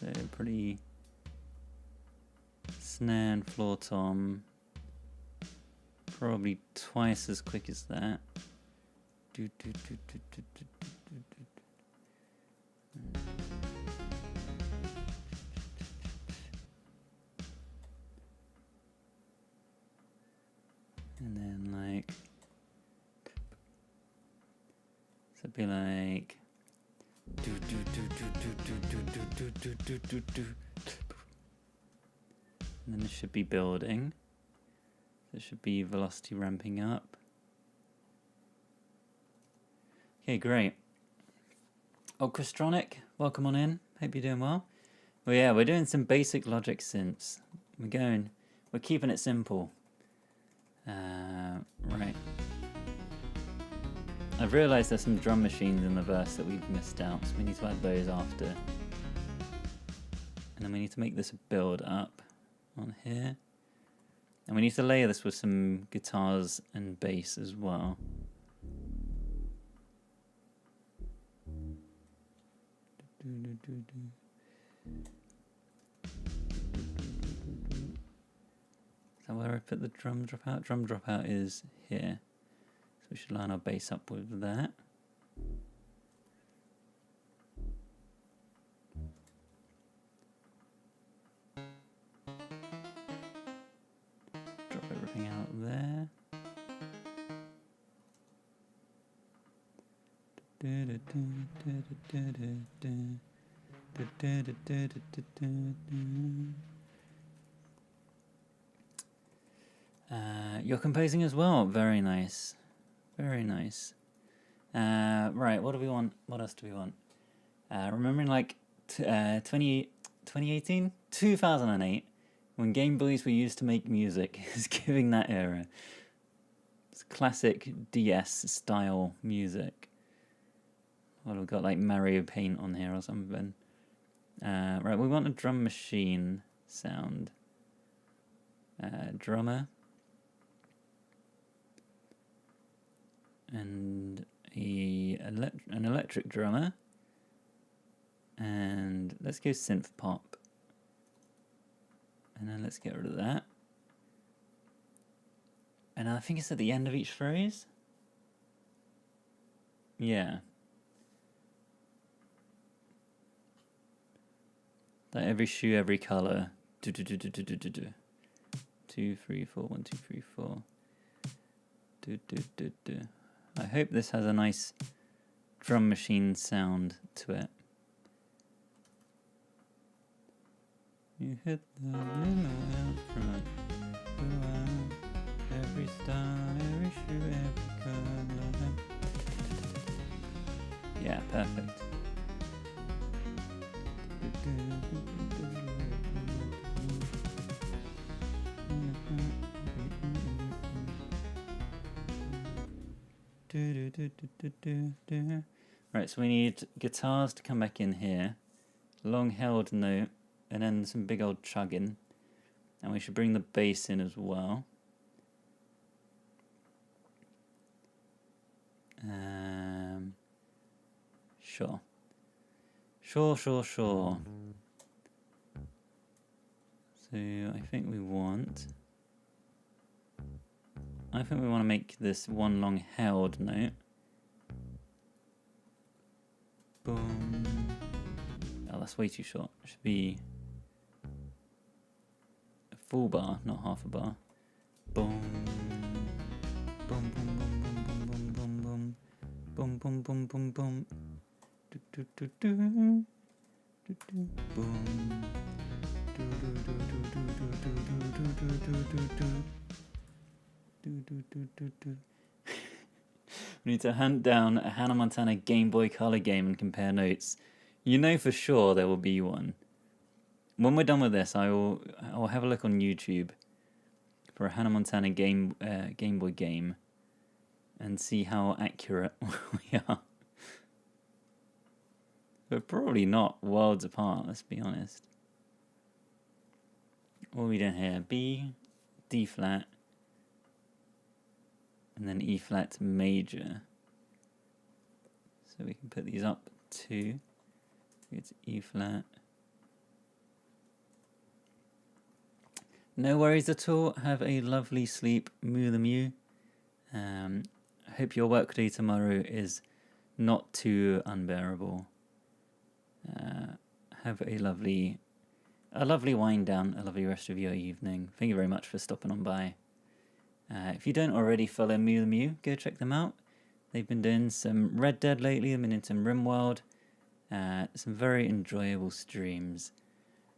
So pretty snare and floor tom. Probably twice as quick as that. And then like, so it'd be like, and then this should be building. There should be velocity ramping up. Okay, great. Orchestronic, welcome on in. Hope you're doing well. Well, yeah, we're doing some basic Logic synths. We're keeping it simple. Right. I've realised there's some drum machines in the verse that we've missed out, so we need to add those after. And then we need to make this a build up on here. And we need to layer this with some guitars and bass as well. Is that where I put the drum dropout? Drum dropout is here. So we should line our bass up with that. Drop everything out there. You're composing as well. Very nice. Very nice. Right, what do we want? What else do we want? Remembering like 2018? 2008, when Game Boys were used to make music, is giving that era. It's classic DS style music. Well, we've got like Mario Paint on here or something. Right, we want a drum machine sound. Drummer. And an electric drummer. And let's go synth pop. And then let's get rid of that. And I think it's at the end of each phrase. Yeah. Like every shoe, every color. 2, 3, 4, 1, 2, 3, 4. I hope this has a nice drum machine sound to it. You hit the limo out front. Go out. Every style, every shoe, every color. Yeah, perfect. Right, so we need guitars to come back in here. long held note, and then some big old chugging. And we should bring the bass in as well. Sure. Sure. So I think we want to make this one long held note. Boom. Oh, that's way too short. It should be a full bar, not half a bar. Boom. Boom, boom, boom, boom, boom, boom, boom, boom. Boom, boom, boom, boom, boom. Do, do, do, do. Do, do, boom. Do, do, do, do, do, do, do, do, do, do, do. Do, do, do, do, do. We need to hunt down a Hannah Montana Game Boy Color game and compare notes. You know for sure there will be one. When we're done with this, I'll have a look on YouTube for a Hannah Montana Game Boy game and see how accurate we are. We're probably not worlds apart, let's be honest. What are we doing here? B, D flat, and then E flat major. So we can put these up to, it's E flat. No worries at all. Have a lovely sleep, Moo the Mew. I hope your workday tomorrow is not too unbearable. Have a lovely wind down, a lovely rest of your evening. Thank you very much for stopping on by. If you don't already follow Moo the Mew, go check them out. They've been doing some Red Dead lately. They've been in some RimWorld. Some very enjoyable streams.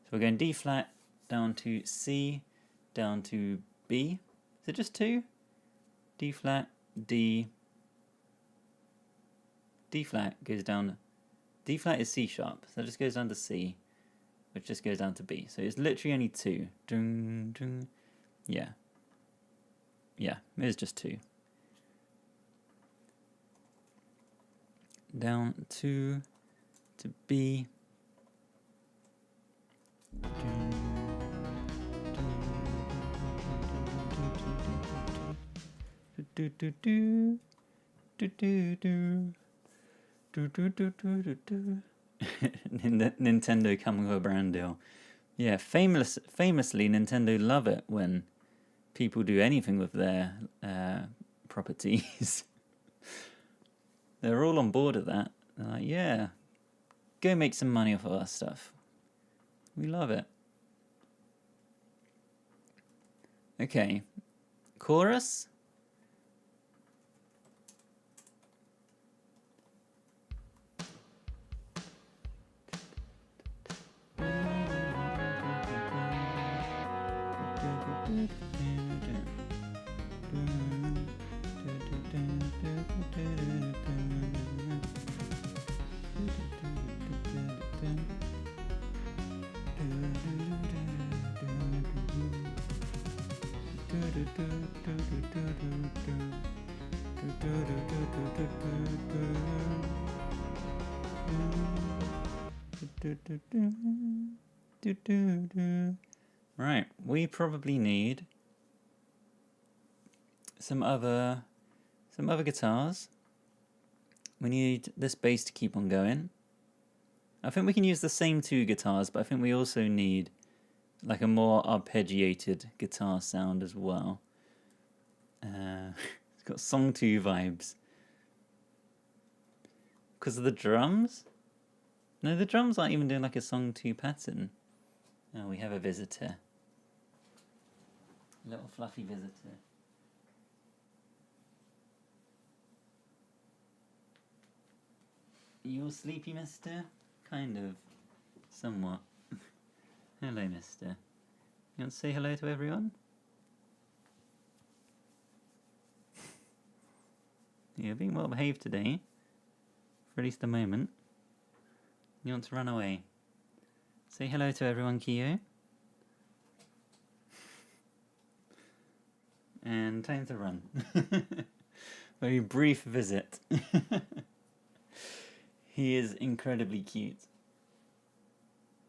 So we're going D flat down to C, down to B. Is it just two? D flat, D. D flat goes down. D flat is C sharp, so it just goes down to C, which just goes down to B. So it's literally only two. Dun, dun. Yeah. Yeah, it is just two. Down to B. Nintendo coming with a brand deal. Yeah, famously, Nintendo love it when people do anything with their properties. They're all on board with that. They're like, yeah, go make some money off of our stuff. We love it. Okay, chorus. Right, we probably need some other guitars. We need this bass to keep on going. I think we can use the same two guitars, but I think we also need like a more arpeggiated guitar sound as well. It's got Song 2 vibes. Because of the drums? No, the drums aren't even doing like a Song 2 pattern. Oh, we have a visitor. A little fluffy visitor. You all sleepy, mister? Kind of. Somewhat. Hello, mister. You want to say hello to everyone? You're being well behaved today. For at least a moment. You want to run away. Say hello to everyone, Kyo. And time to run. Very brief visit. He is incredibly cute.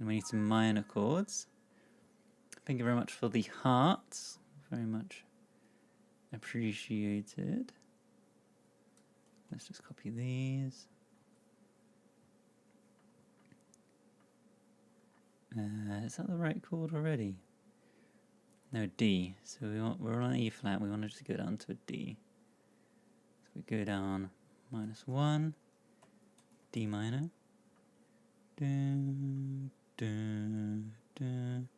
And we need some minor chords. Thank you very much for the hearts. Very much appreciated. Let's just copy these. Is that the right chord already? No, D. So we're on E flat. We want to just go down to a D. So we go down -1, D minor. Dun, dun, dun.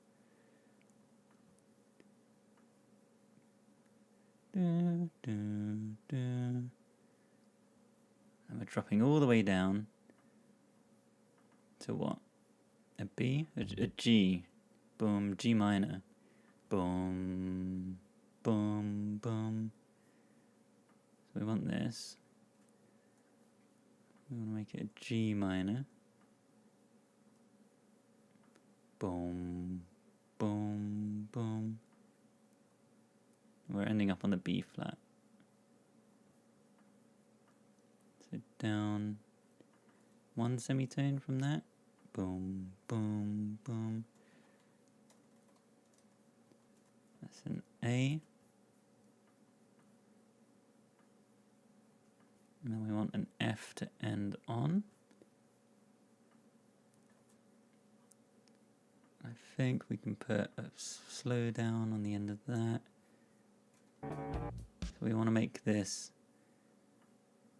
Dun, dun, dun. And we're dropping all the way down to what? A B? A G. Boom, G minor. Boom, boom, boom. So we want this. We want to make it a G minor. Boom, boom, boom. We're ending up on the B flat. So down 1 semitone from that. Boom, boom, boom. That's an A. And then we want an F to end on. I think we can put a slow down on the end of that. So we want to make this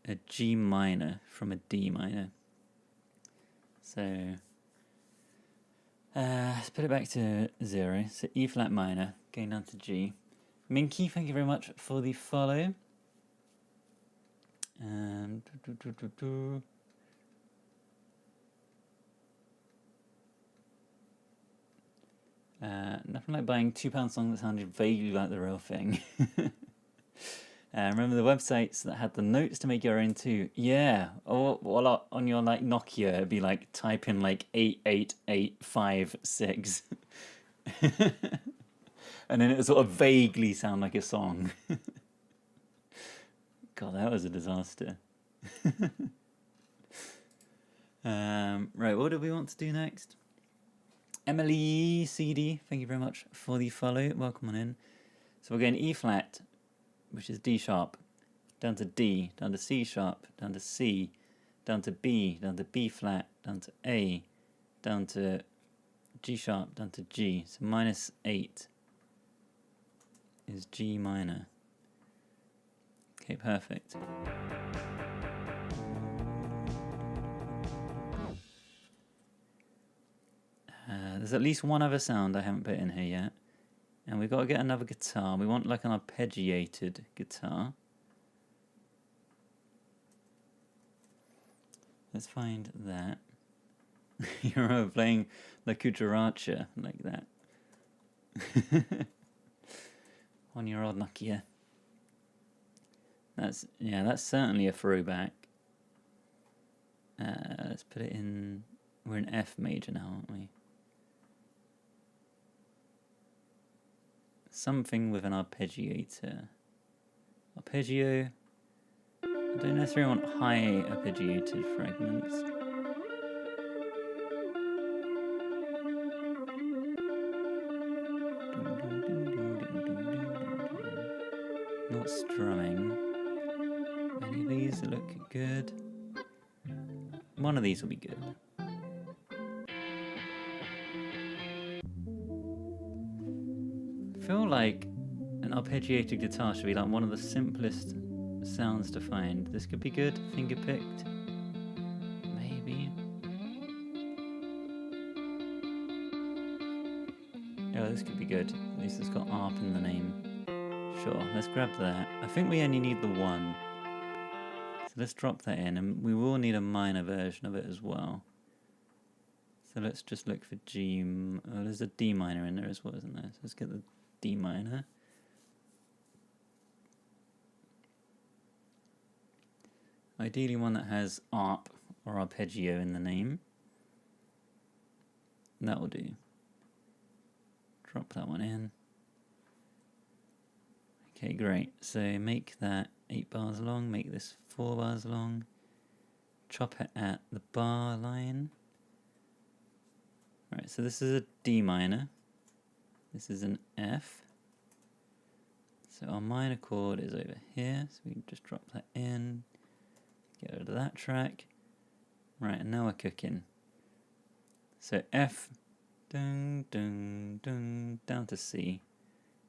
a G minor from a D minor. So let's put it back to 0. So E flat minor, going down to G. Minky, thank you very much for the follow. Nothing like buying £2 song that sounded vaguely like the real thing. Remember the websites that had the notes to make your own too? Yeah. Or on your like Nokia, it'd be like type in like 88856, and then it would sort of vaguely sound like a song. God, that was a disaster. Right, what do we want to do next? Emily CD, thank you very much for the follow. Welcome on in. So we're going E flat, which is D sharp, down to D, down to C sharp, down to C, down to B, down to B flat, down to A, down to G sharp, down to G. So -8 is G minor. Okay, perfect. There's at least one other sound I haven't put in here yet. And we've got to get another guitar. We want like an arpeggiated guitar. Let's find that. You're playing La Cucaracha like that. On your old Nokia. That's certainly a throwback. Let's put it in. We're in F major now, aren't we? Something with an arpeggiator. Arpeggio. I don't necessarily want high arpeggiated fragments. Not strumming. Any of these look good? One of these will be good. I feel like an arpeggiated guitar should be like one of the simplest sounds to find. This could be good, finger picked. Maybe. Oh, this could be good. At least it's got ARP in the name. Sure, let's grab that. I think we only need the one. So let's drop that in, and we will need a minor version of it as well. So let's just look for G. Oh, there's a D minor in there as well, isn't there? So let's get the D minor. Ideally one that has ARP or arpeggio in the name. That will do. Drop that one in. Okay, great. So make that 8 bars long, make this 4 bars long. Chop it at the bar line. Right, so this is a D minor. This is an F. So our minor chord is over here. So we can just drop that in. Get rid of that track. Right, and now we're cooking. So F, dun, dun, dun, down to C,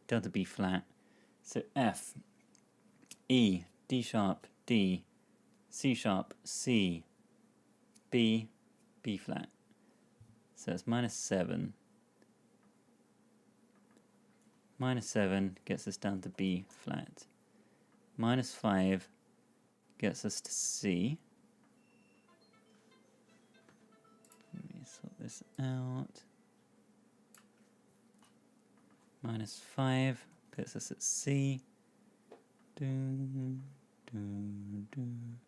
down to B flat. So F, E, D sharp, D, C sharp, C, B, B flat. So it's -7. -7 gets us down to B flat. -5 gets us to C. Let me sort this out. -5 puts us at C. Dun, dun, dun.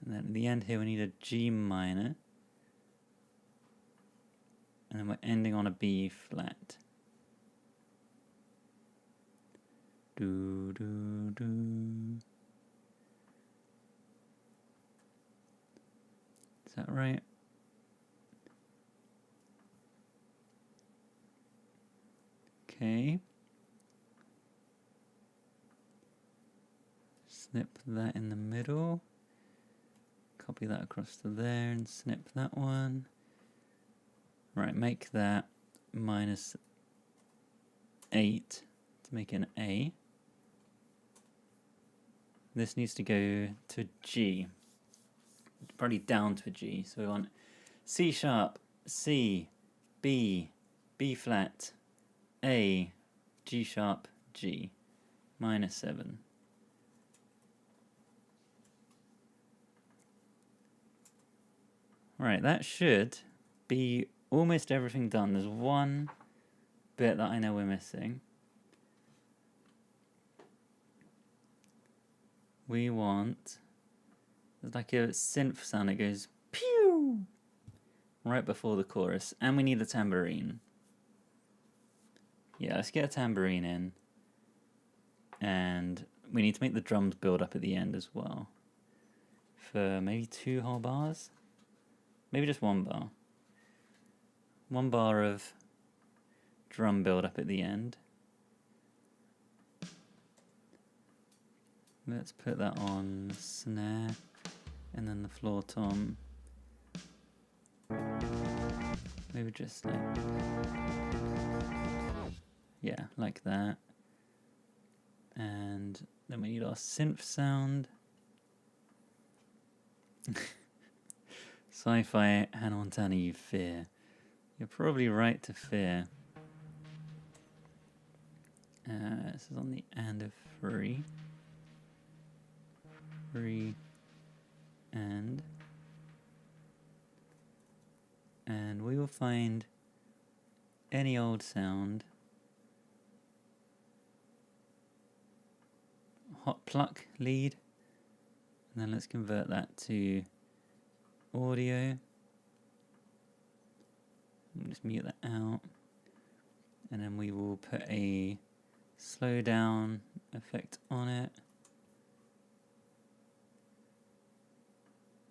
And then at the end here we need a G minor. And then we're ending on a B flat. Do, do, do. Is that right? Okay. Snip that in the middle. Copy that across to there and snip that one. Right, make that -8 to make an A. This needs to go to G. Probably down to a G. So we want C sharp, C, B, B flat, A, G sharp, G, -7. Right, that should be almost everything done. There's one bit that I know we're missing. We want, there's like a synth sound that goes pew right before the chorus, and we need a tambourine. Yeah, let's get a tambourine in, and we need to make the drums build up at the end as well. For maybe 2 whole bars? Maybe just 1 bar. 1 bar of drum build up at the end. Let's put that on snare and then the floor tom. Maybe just like, yeah, like that. And then we need our synth sound. Sci-fi Hannah Montana, you fear. You're probably right to fear. This is on the and of 3. 3 and we will find any old sound. Hot pluck lead, and then let's convert that to audio. We'll just mute that out, and then we will put a slow down effect on it.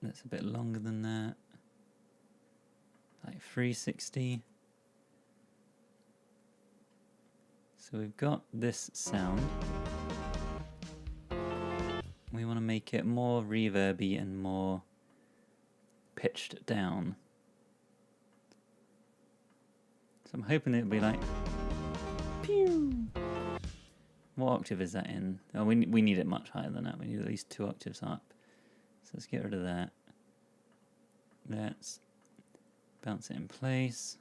That's a bit longer than that, like 360. So we've got this sound. We want to make it more reverby and more pitched down. So I'm hoping it'll be like pew. What octave is that in? Oh, we need it much higher than that. We need at least 2 octaves up. So let's get rid of that. Let's bounce it in place.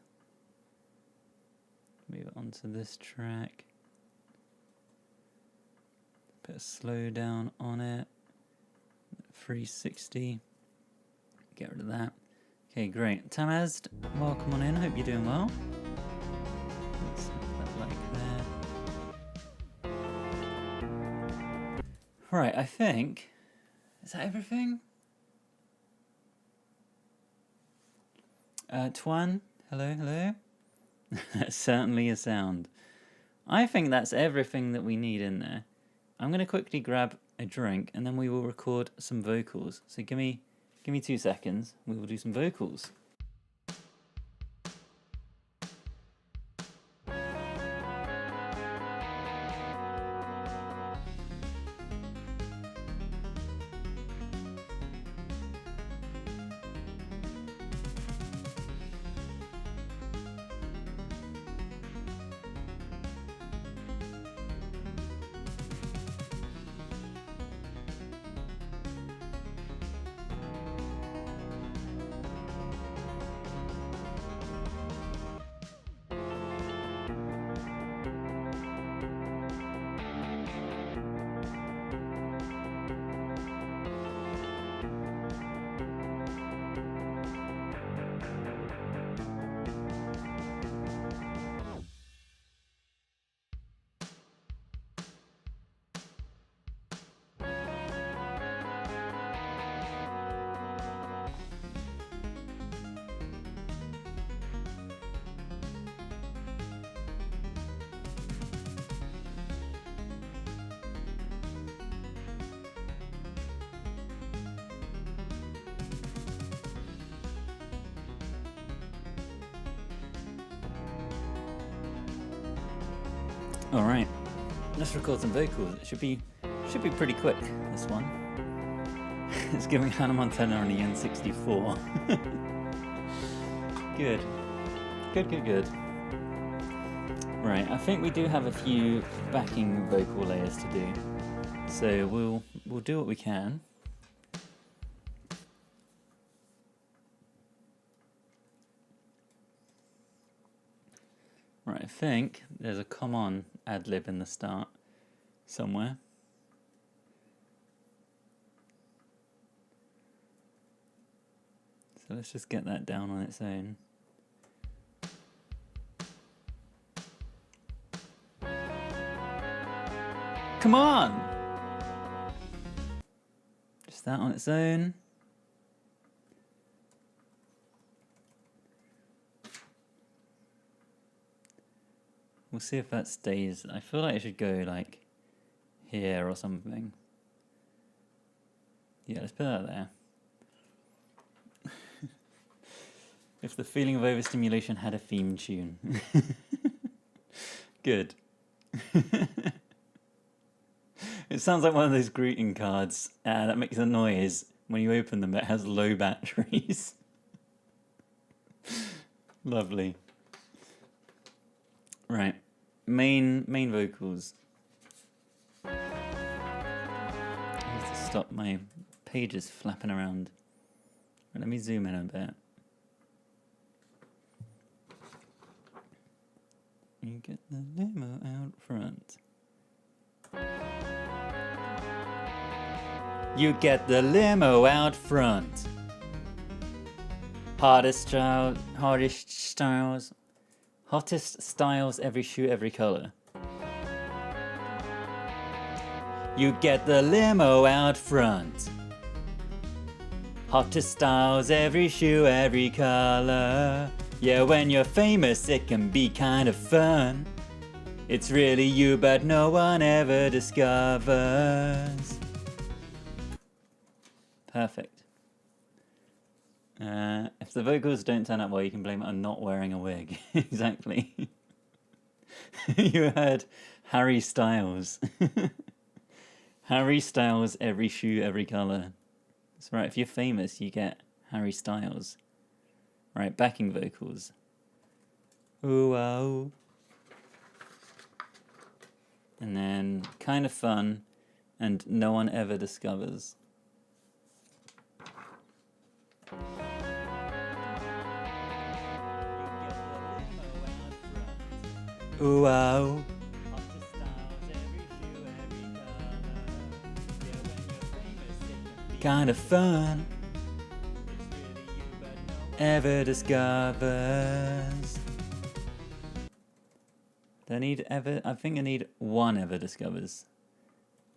Move it onto this track. Put a slow down on it. 360. Get rid of that. Okay, great. Tamazd, welcome on in. Hope you're doing well. Let's have that like there. Right, I think... Is that everything? Twan, hello, hello. That's certainly a sound. I think that's everything that we need in there. I'm going to quickly grab a drink and then we will record some vocals. So give me Give me 2 seconds. We will do some vocals. All right, let's record some vocals. It should be pretty quick. This one. It's giving Hannah Montana on the N64. Good. Right, I think we do have a few backing vocal layers to do, so we'll do what we can. Right, I think there's a "come on" ad-lib in the start somewhere. So let's just get that down on its own. Come on! Just that on its own. We'll see if that stays. I feel like it should go like here or something. Yeah, let's put that there. If the feeling of overstimulation had a theme tune. Good. It sounds like one of those greeting cards that makes a noise when you open them that has low batteries. Lovely. Right, main vocals. I need to stop my pages flapping around. Right, let me zoom in a bit. You get the limo out front. You get the limo out front. Hottest styles, every shoe, every color. You get the limo out front. Hottest styles, every shoe, every color. Yeah, when you're famous, it can be kind of fun. It's really you, but no one ever discovers. Perfect. If the vocals don't turn out well, you can blame it on not wearing a wig. Exactly. You heard Harry Styles. Harry Styles, every shoe, every color. That's right, if you're famous, you get Harry Styles. Right, backing vocals. Ooh, oh. And then kind of fun, and no one ever discovers. Ooh, oh. Kind of fun. Ever discovers. Do I need ever? I think I need one ever discovers.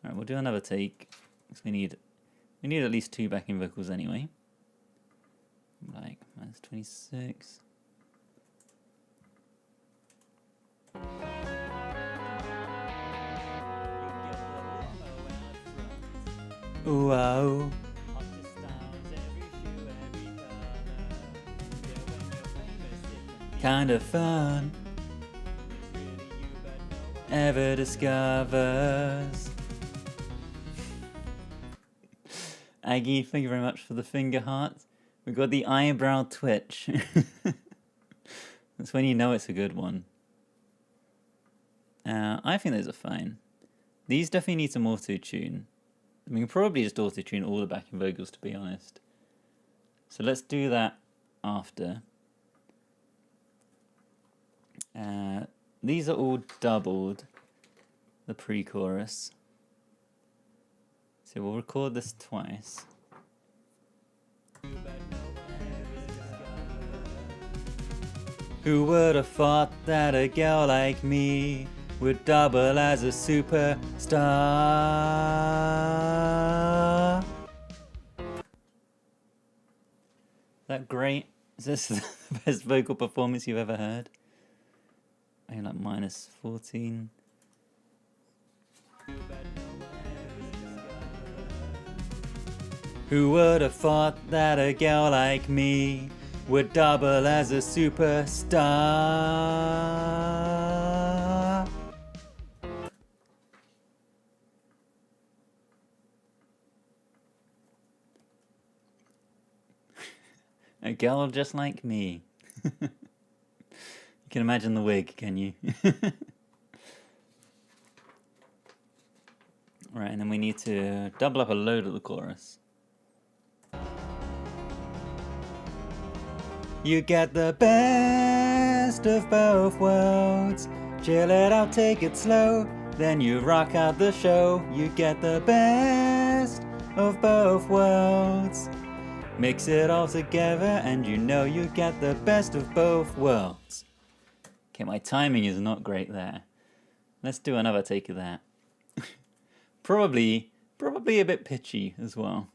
Alright, we'll do another take. Because we need at least 2 backing vocals anyway. Like, minus 26. Ooh, oh. kind of fun ever discovers. Aggie, thank you very much for the finger heart. We've got the eyebrow twitch. That's when you know it's a good one. I think those are fine. These definitely need some auto-tune. We can probably just auto-tune all the backing vocals, to be honest. So let's do that after. These are all doubled, the pre-chorus. So we'll record this twice. Who would have thought that a girl like me would double as a superstar? Is that great? Is this the best vocal performance you've ever heard? I think like minus 14. Who would have thought that a girl like me would double as a superstar? A girl just like me. You can imagine the wig, can you? Right, and then we need to double up a load of the chorus. You get the best of both worlds. Chill it out, take it slow. Then you rock out the show. You get the best of both worlds. Mix it all together and you know you get the best of both worlds. Okay, my timing is not great there. Let's do another take of that. Probably a bit pitchy as well.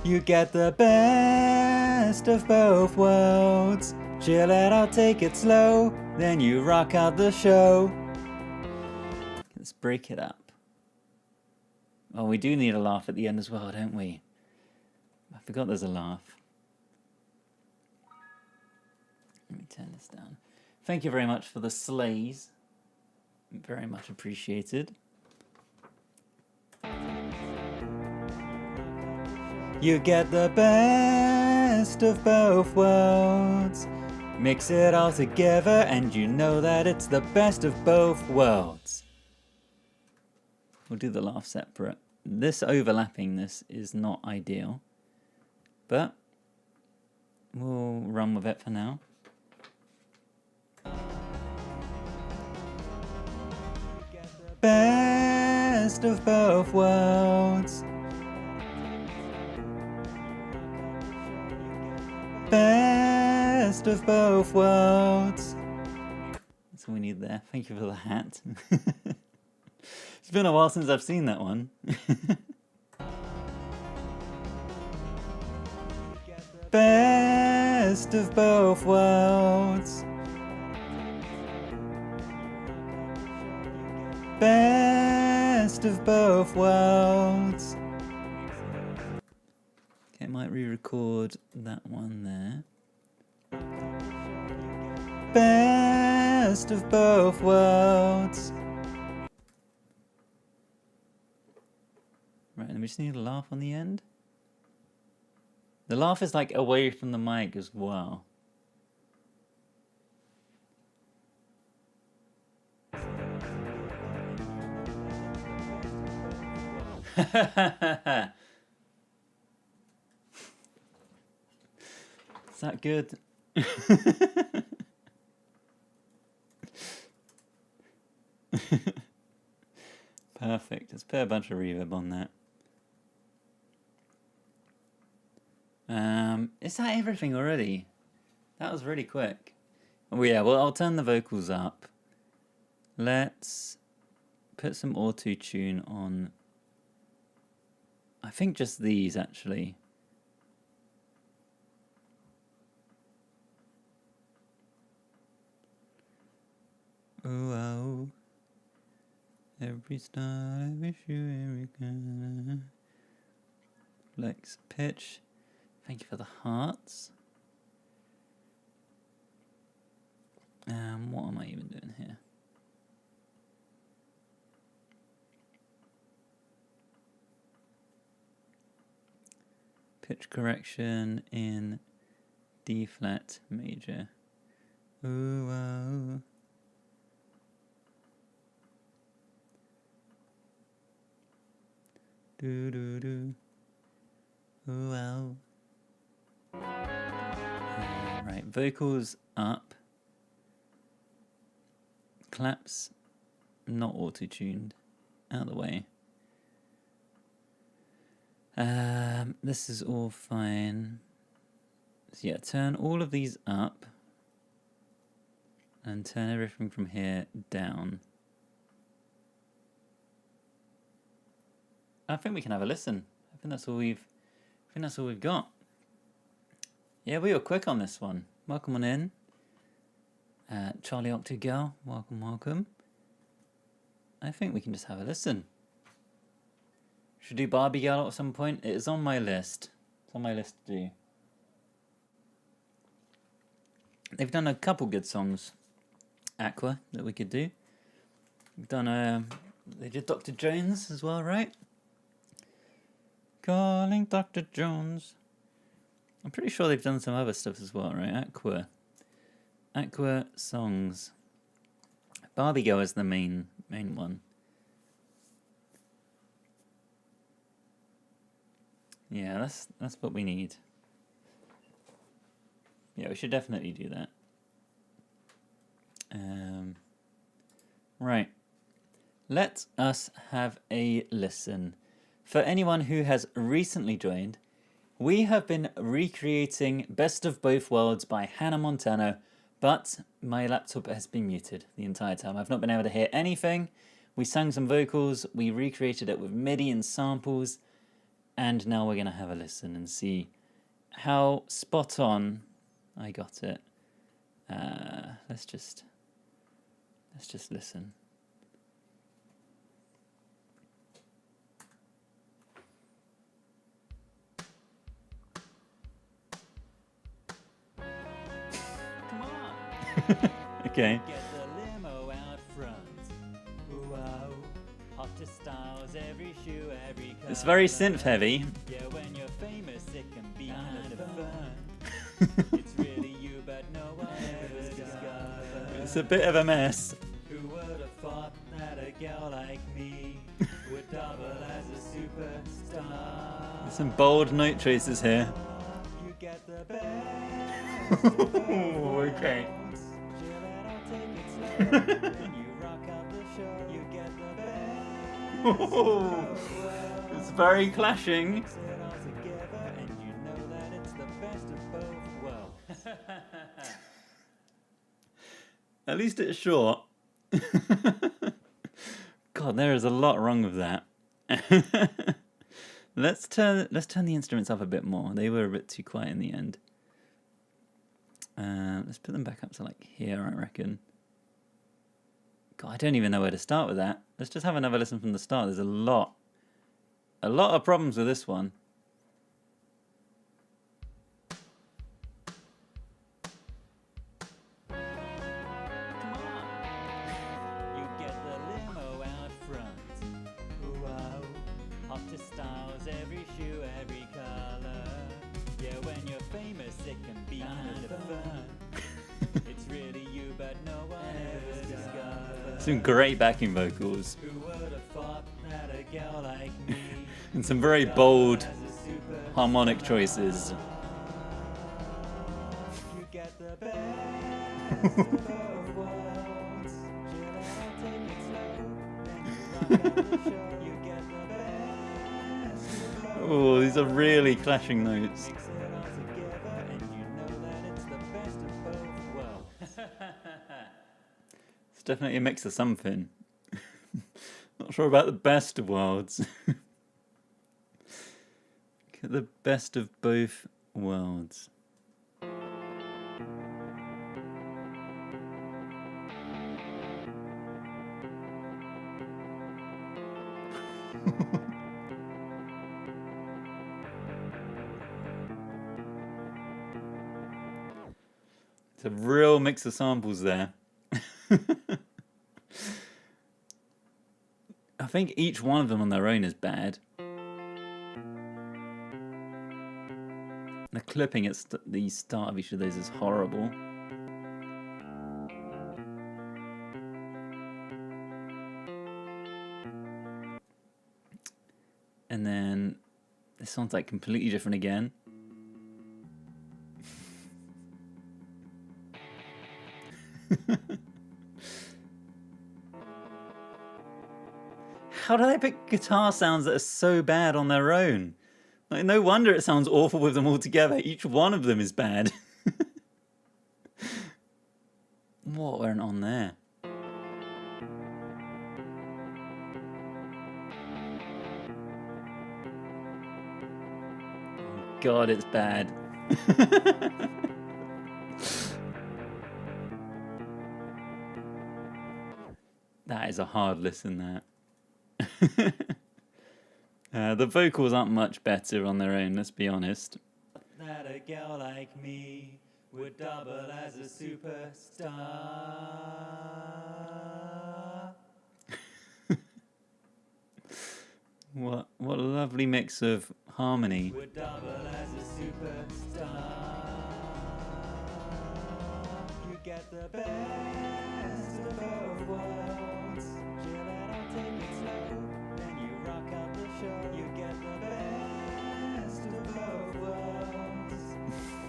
You get the best of both worlds. Chill it out, take it slow. Then you rock out the show. Let's break it up. Oh, we do need a laugh at the end as well, don't we? I forgot there's a laugh. Let me turn this down. Thank you very much for the slays. Very much appreciated. You get the best of both worlds. Mix it all together and you know that it's the best of both worlds. We'll do the laugh separate. This overlapping this is not ideal, but we'll run with it for now. Best of both worlds. Best of both worlds. That's all we need there. Thank you for the hat. It's been a while since I've seen that one. Best of both worlds. Best of both worlds. Okay, I might re-record that one there. Best of both worlds. Right, and we just need a laugh on the end. The laugh is like away from the mic as well. Is that good? Perfect. Let's put a bunch of reverb on that. Is that everything already? That was really quick. Oh yeah, well I'll turn the vocals up. Let's put some auto-tune on. I think just these actually. Oh, oh. Every star I wish you every kind. Flex pitch. Thank you for the hearts. What am I even doing here? Pitch correction in D flat major. Ooh, wow. Do do do. Ooh, wow. Right, vocals up. Claps not auto-tuned. Out of the way. This is all fine. So yeah, turn all of these up and turn everything from here down. I think we can have a listen. I think that's all we've got. Yeah, we were quick on this one. Welcome on in. Charlie Octo Girl, welcome, welcome. I think we can just have a listen. Should do Barbie Girl at some point. It is on my list. It's on my list to do. They've done a couple good songs, Aqua, that we could do. We've done they did Dr. Jones as well, right? Calling Dr. Jones. I'm pretty sure they've done some other stuff as well, right? Aqua songs. Barbie Girl is the main one. Yeah, that's what we need. Yeah, we should definitely do that. Right. Let us have a listen. For anyone who has recently joined, we have been recreating Best of Both Worlds by Hannah Montana, but my laptop has been muted the entire time. I've not been able to hear anything. We sang some vocals, we recreated it with MIDI and samples, and now we're going to have a listen and see how spot on I got it. Let's just listen. Come on. Okay. Get the limo out front. Wow. Hottest styles, every shoe, every color. It's very synth heavy. Yeah, when you're famous, it can be kind of fun. It's really you, but no one ever discovered. It's a bit of a mess. Who would have thought that a girl like me would double as a superstar? There's some bold note choices here. You get the best. Okay. It's very clashing. At least it's short. God, there is a lot wrong with that. Let's turn the instruments up a bit more. They were a bit too quiet in the end. Let's put them back up to like here, I reckon. God, I don't even know where to start with that. Let's just have another listen from the start. There's a lot of problems with this one. Come on. You get the limo out front. Wow. Hottest styles, every shoe, every color. Yeah, when you're famous, it can be kind of fun. It's really you, but no one ever discovered. Some great backing vocals. Who would have thought that a girl like me and some very bold harmonic choices. You get the best of both worlds. Oh, these are really clashing notes. It's definitely a mix of something. Not sure about the best of worlds. Get the best of both worlds. a real mix of samples there. I think each one of them on their own is bad. The clipping at the start of each of those is horrible. And then this sounds like completely different again. How do they pick guitar sounds that are so bad on their own? Like, no wonder it sounds awful with them all together. Each one of them is bad. What went on there? Oh God, it's bad. That is a hard listen, that. The vocals aren't much better on their own, let's be honest. That a girl like me would double as a superstar. What a lovely mix of harmony. Would double as a superstar. You get the best of both worlds. Chill out, I'll take it slow. Then you rock out the show. You get the best of both worlds.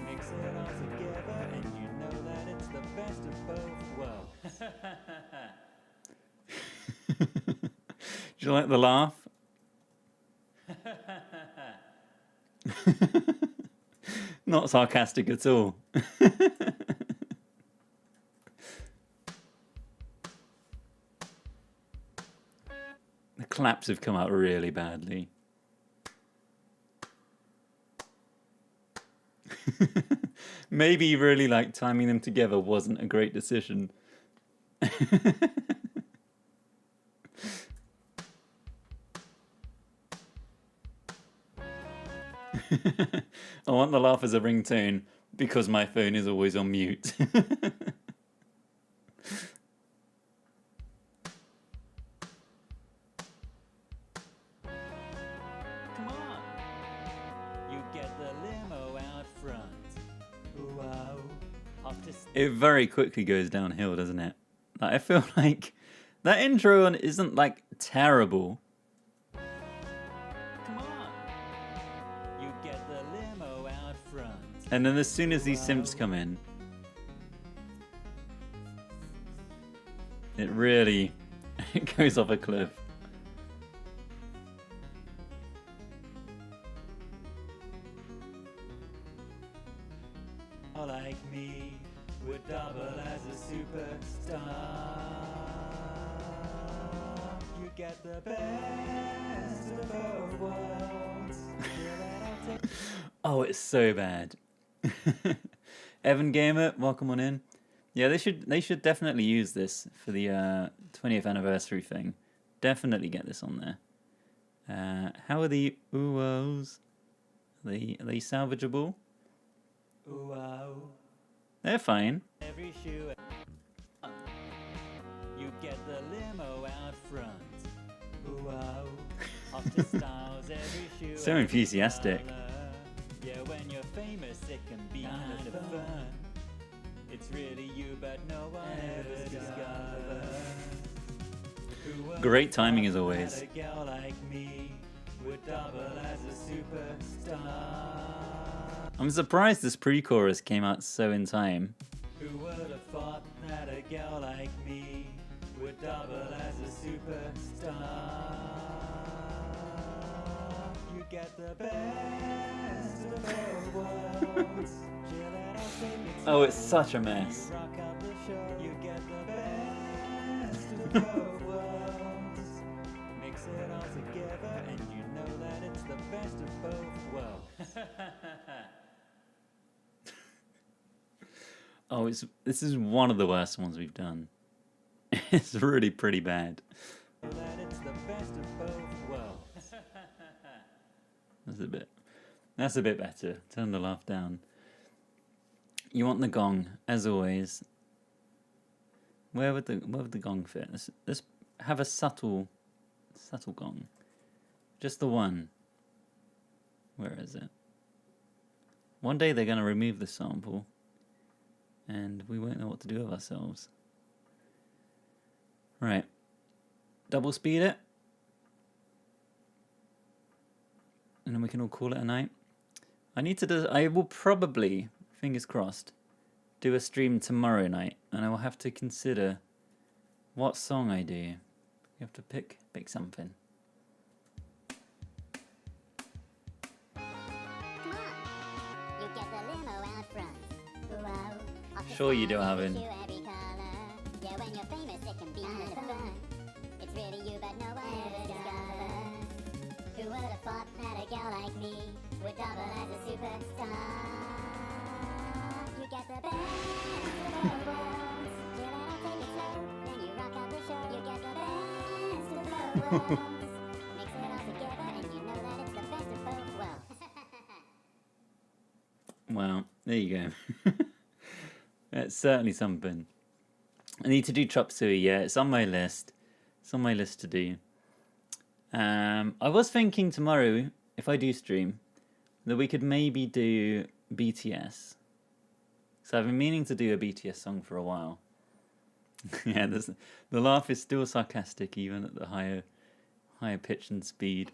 Mix it all together and you know that it's the best of both worlds. Do you like the laugh? Not sarcastic at all. The claps have come out really badly. Maybe really like timing them together wasn't a great decision. I want the laugh as a ringtone because my phone is always on mute. Come on, you get the limo out front. Wow. It very quickly goes downhill, doesn't it? Like, I feel like that intro one isn't like terrible. And then as soon as these synths come in, it really it goes off a cliff. Like me would double as a superstar. You get the best of both worlds. Oh, it's so bad. Evan Gamer, welcome on in. Yeah, they should definitely use this for the 20th anniversary thing. Definitely get this on there. How are the ooh-ohs? Are they salvageable? Ooh-oh. They're fine. Every shoe. You get the limo out front. Ooh-oh. Off to styles, every shoe. So enthusiastic. Yeah, when you're famous, it can be kind of fun. It's really you, but no one ever discovers. Great timing as always. A girl like me would double as a superstar. I'm surprised this pre-chorus came out so in time. Who would have thought that a girl like me would double as a superstar? You get the best of both worlds. Oh, it's such a mess. You get the best of both worlds. Mix it all together and you know that it's the best of both worlds. Oh, this is one of the worst ones we've done. It's really pretty bad. That it's the best of both worlds. That's a bit better. Turn the laugh down. You want the gong, as always. Where would the gong fit? Let's have a subtle gong. Just the one. Where is it? One day they're going to remove the sample, and we won't know what to do with ourselves. Right. Double speed it. And then we can all call it a night. I will probably, fingers crossed, do a stream tomorrow night, and I will have to consider what song I do. You have to pick something. Sure you do, Alvin. Yeah, when you're famous, it can be kind of fun. It's really you, but no one ever discovers. Who would have thought that a girl like me would double as a superstar? You get the best of both worlds. Chill out, take it slow, then you rock out the show. You get the best of both worlds. Mix it all together, and you know that it's the best of both worlds. Well, there you go. That's certainly something. I need to do Chop Suey, yeah. It's on my list. It's on my list to do. I was thinking tomorrow, if I do stream, that we could maybe do BTS. So I've been meaning to do a BTS song for a while. Yeah, the laugh is still sarcastic, even at the higher pitch and speed.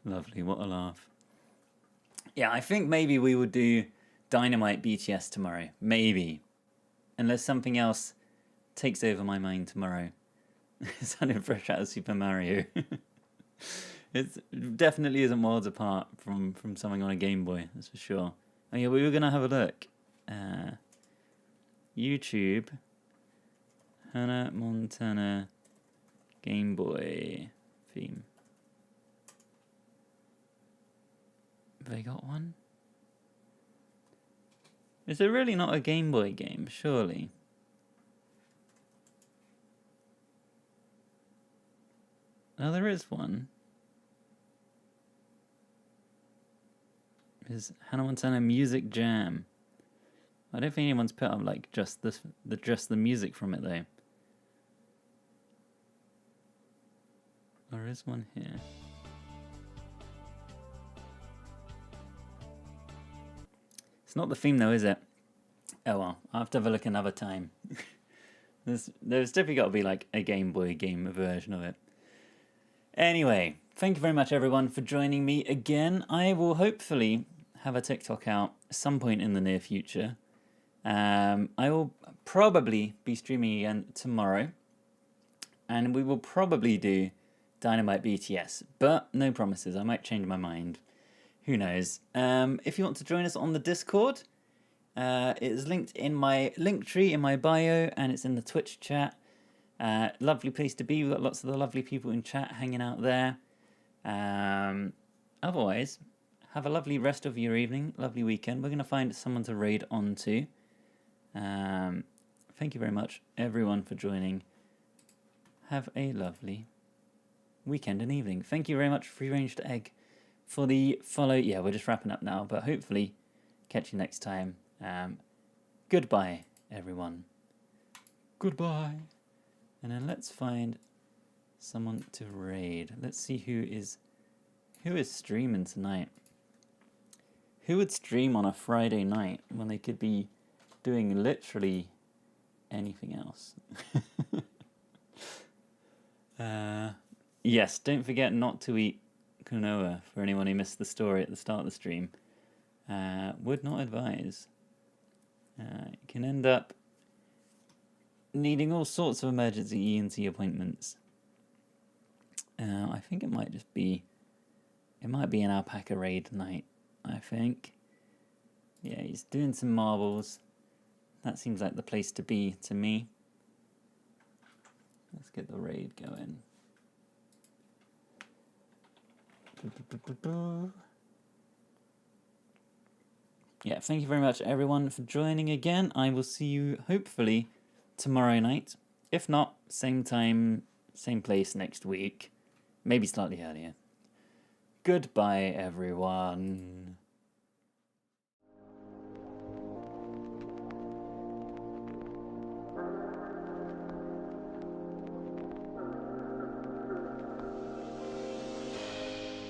Lovely, what a laugh. Yeah, I think maybe we would do Dynamite BTS tomorrow. Maybe. Unless something else takes over my mind tomorrow. It sounded fresh out of Super Mario. It definitely isn't worlds apart from something on a Game Boy, that's for sure. Oh yeah, we were going to have a look. YouTube. Hannah Montana Game Boy theme. Have they got one? Is it really not a Game Boy game? Surely. No, there is one. Is Hannah Montana Music Jam? I don't think anyone's put up like just the music from it though. There is one here. It's not the theme though, is it? Oh well, I'll have to have a look another time. There's definitely got to be like a Game Boy game version of it. Anyway, thank you very much everyone for joining me again. I will hopefully have a TikTok out some point in the near future. I will probably be streaming again tomorrow. And we will probably do Dynamite BTS. But no promises, I might change my mind. Who knows? If you want to join us on the Discord, it is linked in my link tree in my bio, and it's in the Twitch chat. Lovely place to be. We've got lots of the lovely people in chat hanging out there. Otherwise, have a lovely rest of your evening, lovely weekend. We're going to find someone to raid onto. Thank you very much, everyone, for joining. Have a lovely weekend and evening. Thank you very much, Free Ranged Egg, for the follow. Yeah, we're just wrapping up now, but hopefully catch you next time. Goodbye, everyone. Goodbye. And then let's find someone to raid. Let's see who is streaming tonight. Who would stream on a Friday night when they could be doing literally anything else? Yes, don't forget not to eat quinoa for anyone who missed the story at the start of the stream. Would not advise. You can end up needing all sorts of emergency ENT appointments. I think it might be an alpaca raid night, I think. Yeah, he's doing some marbles. That seems like the place to be to me. Let's get the raid going. Yeah, thank you very much everyone for joining again. I will see you hopefully tomorrow night. If not, same time, same place next week. Maybe slightly earlier. Goodbye, everyone.